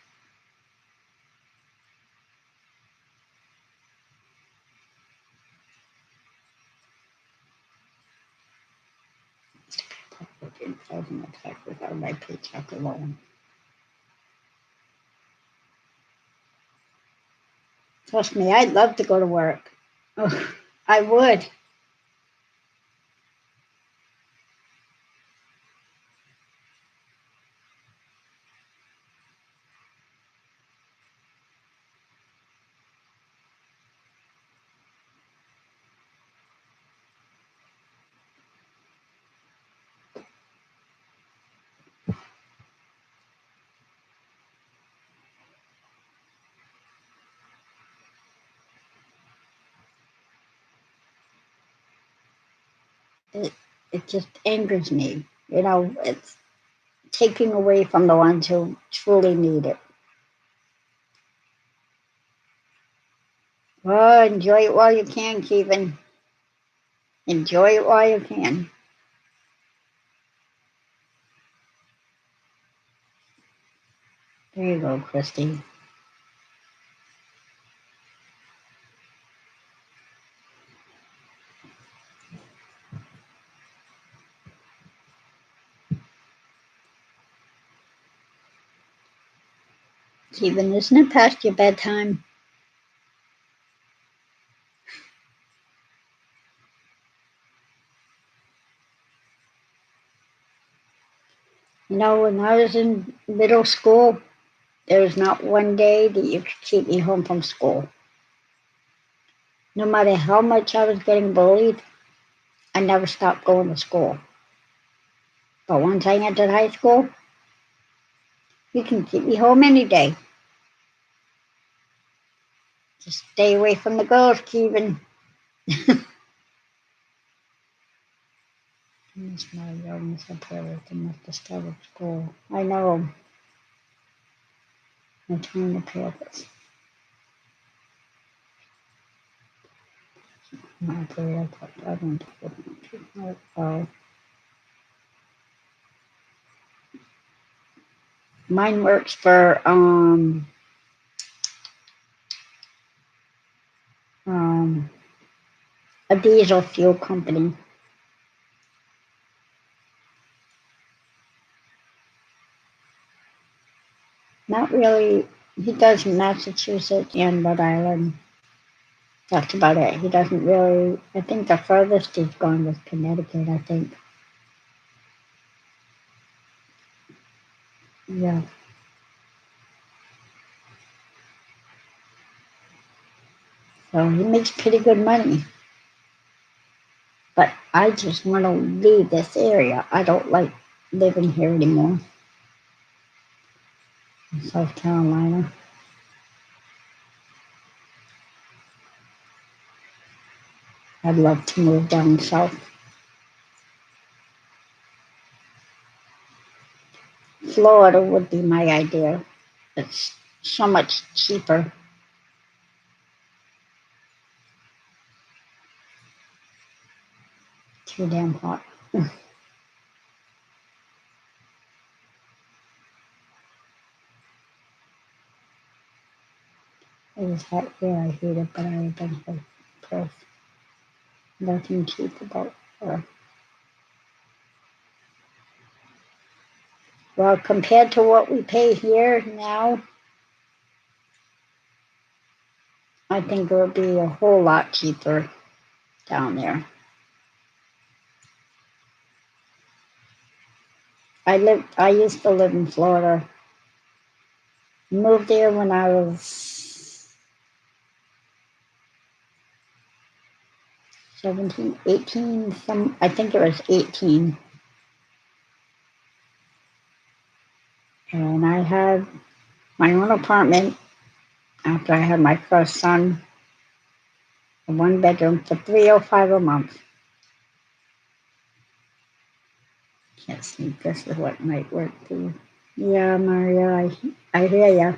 in the taxes out of my paycheck alone. Trust me, I'd love to go to work. Oh, I would. It, it just angers me. It's taking away from the ones who truly need it. Oh, enjoy it while you can, Kevin. Enjoy it while you can. There you go, Christy. Kevin, isn't it past your bedtime? When I was in middle school, there was not one day that you could keep me home from school. No matter how much I was getting bullied, I never stopped going to school. But once I entered high school, you can keep me home any day. Just stay away from the girls, Kevin. Miss my young supporter to must have started school. I know. I'm trying to pay this. My prayer, I don't know. Oh, mine works for um a diesel fuel company. Not really. He does Massachusetts and Rhode Island. That's about it. He doesn't really. I think the furthest he's gone was Connecticut. I think. Yeah. So he makes pretty good money. But I just want to leave this area. I don't like living here anymore in South Carolina. I'd love to move down south. Florida would be my idea. It's so much cheaper. Too damn hot. It was hot here. I hate it, but I've been here first. Nothing cheap about her. Well, compared to what we pay here now, I think it would be a whole lot cheaper down there. I used to live in Florida. Moved there when I was 17, 18. I think it was 18. And I had my own apartment after I had my first son, a one bedroom for 305 a month. Can't see this is what might work too. Yeah, Maria, I hear ya.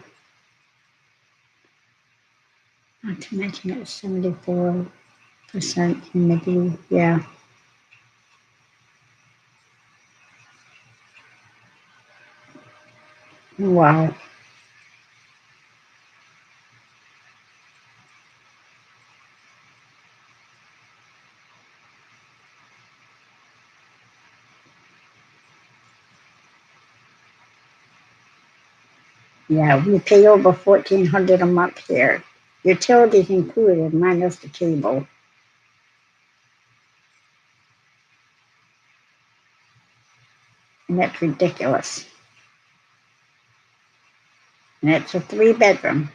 Not to mention it's 74% humidity. Yeah. Wow. Yeah, we pay over 1,400 a month here. Utilities included, minus the cable. And that's ridiculous. And it's a 3 bedroom.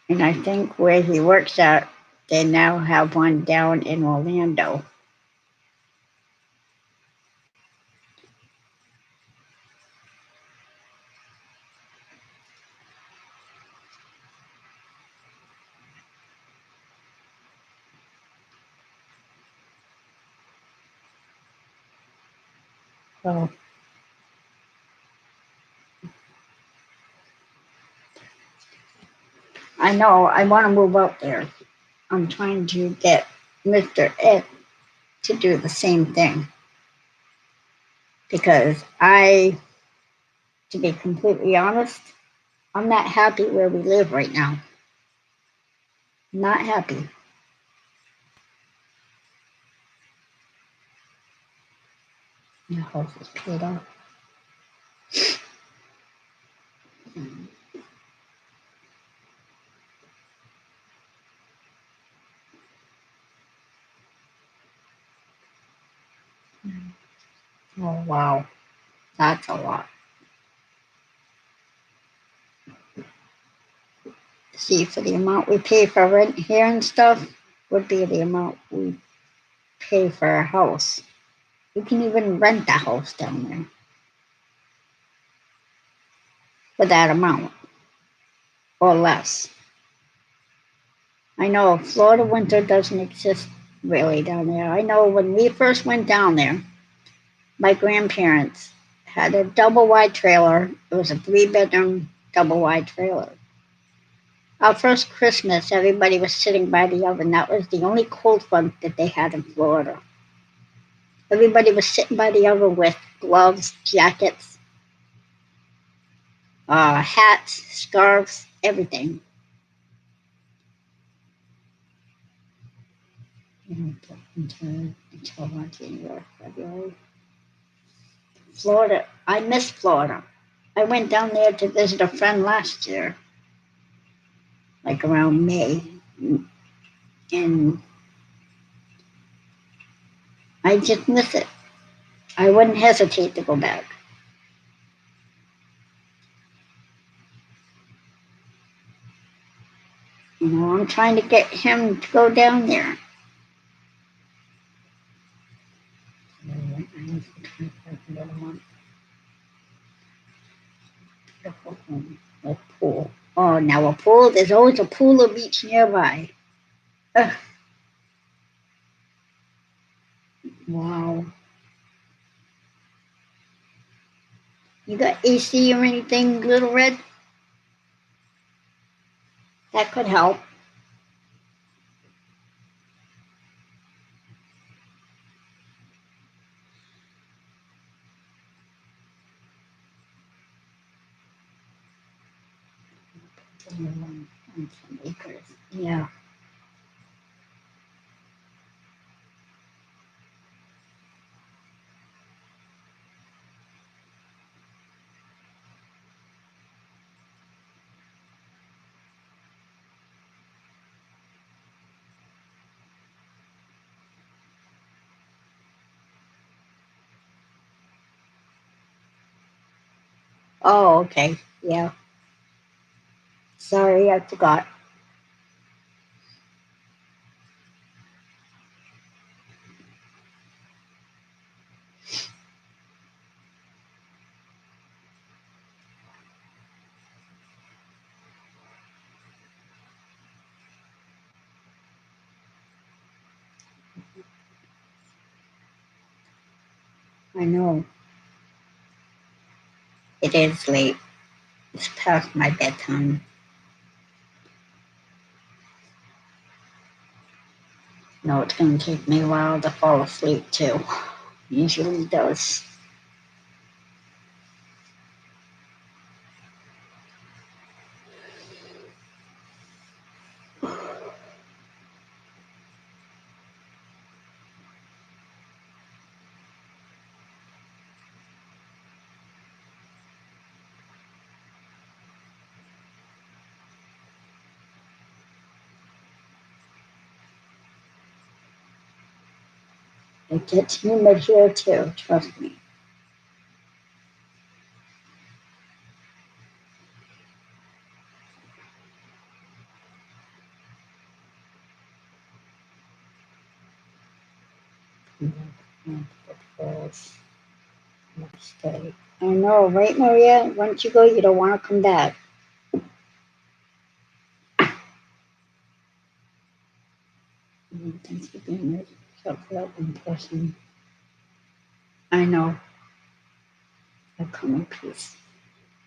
And I think where he works at, they now have one down in Orlando. So I know I want to move up there. I'm trying to get Mr. Ed to do the same thing because to be completely honest, I'm not happy where we live right now. Not happy. The house is paid off. Oh wow, that's a lot. See, for the amount we pay for rent here and stuff, would be the amount we pay for a house. You can even rent a house down there for that amount or less. I know Florida winter doesn't exist really down there. I know when we first went down there, my grandparents had a double wide trailer. It was a 3 bedroom double wide trailer. Our first Christmas, everybody was sitting by the oven. That was the only cold front that they had in Florida. Everybody was sitting by the oven with gloves, jackets, hats, scarves, everything. Until January, February. Florida, I miss Florida. I went down there to visit a friend last year, like around May, and I just miss it. I wouldn't hesitate to go back. I'm trying to get him to go down there. A pool. Oh, now a pool. There's always a pool or beach nearby. Ugh, wow. You got AC or anything, Little Red? That could help. Some acres. Yeah. Oh, okay. Yeah. Sorry, I forgot. I know. It is late. It's past my bedtime. No, it's going to take me a while to fall asleep, too. Usually does. It gets humid here too, trust me. Next day. I know, right, Maria? Once you go, you don't want to come back. Thanks for being here. So good in person. I know. I'll come in peace.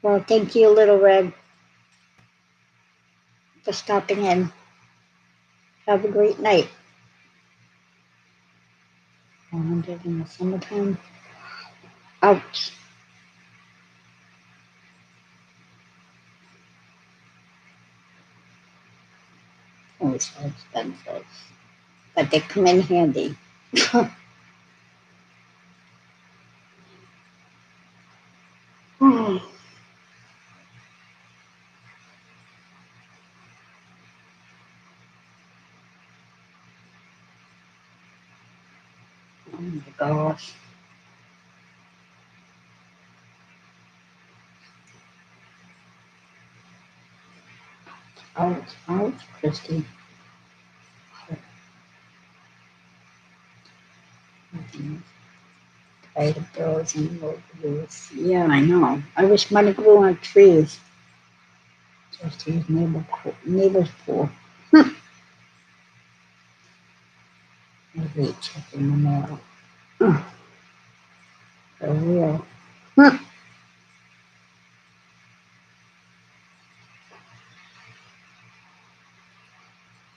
Well, thank you, Little Red, for stopping in. Have a great night. 100 in the summertime. Ouch. Oh, so expensive. But they come in handy. Oh my gosh. Ouch, ouch, Christy. Pay the bills and overuse. Yeah, I know. I wish money grew on trees. Just use neighbor's pool. I hate checking the mail. Ugh, for real.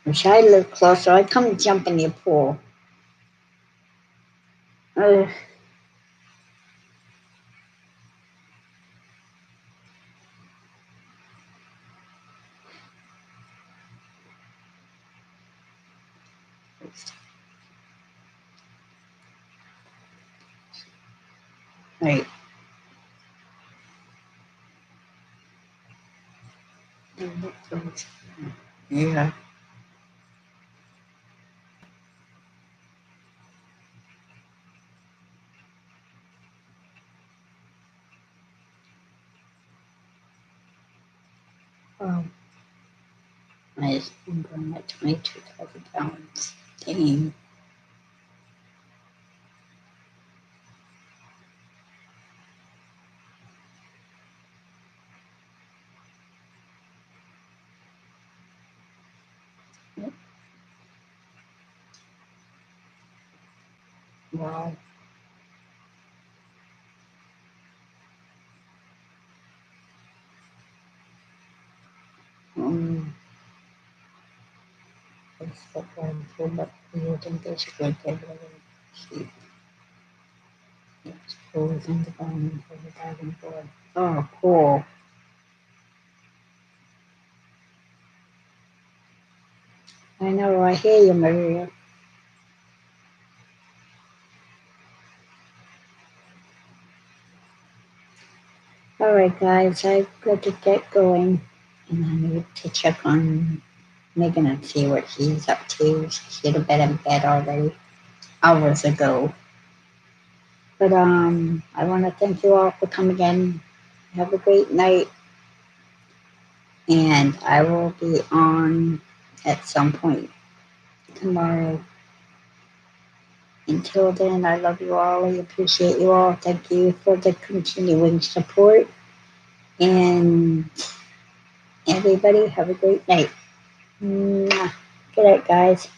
Wish I lived closer. I'd come jump in your pool. Ugh. Right. Yeah. Oh, nice. I'm going at 22,000 pounds. Dang. Wow. Um, it's the one for but you think basically get rid of sheep. It's clothes in the garden for the diving board. Oh, cool. I know, I hear you, Maria. All right, guys, I've got to get going. And I need to check on Megan and see what she's up to. She should have been in bed already hours ago. But I want to thank you all for coming in. Have a great night, and I will be on at some point tomorrow. Until then, I love you all. I appreciate you all. Thank you for the continuing support. And everybody, have a great night. Mwah. Good night, guys.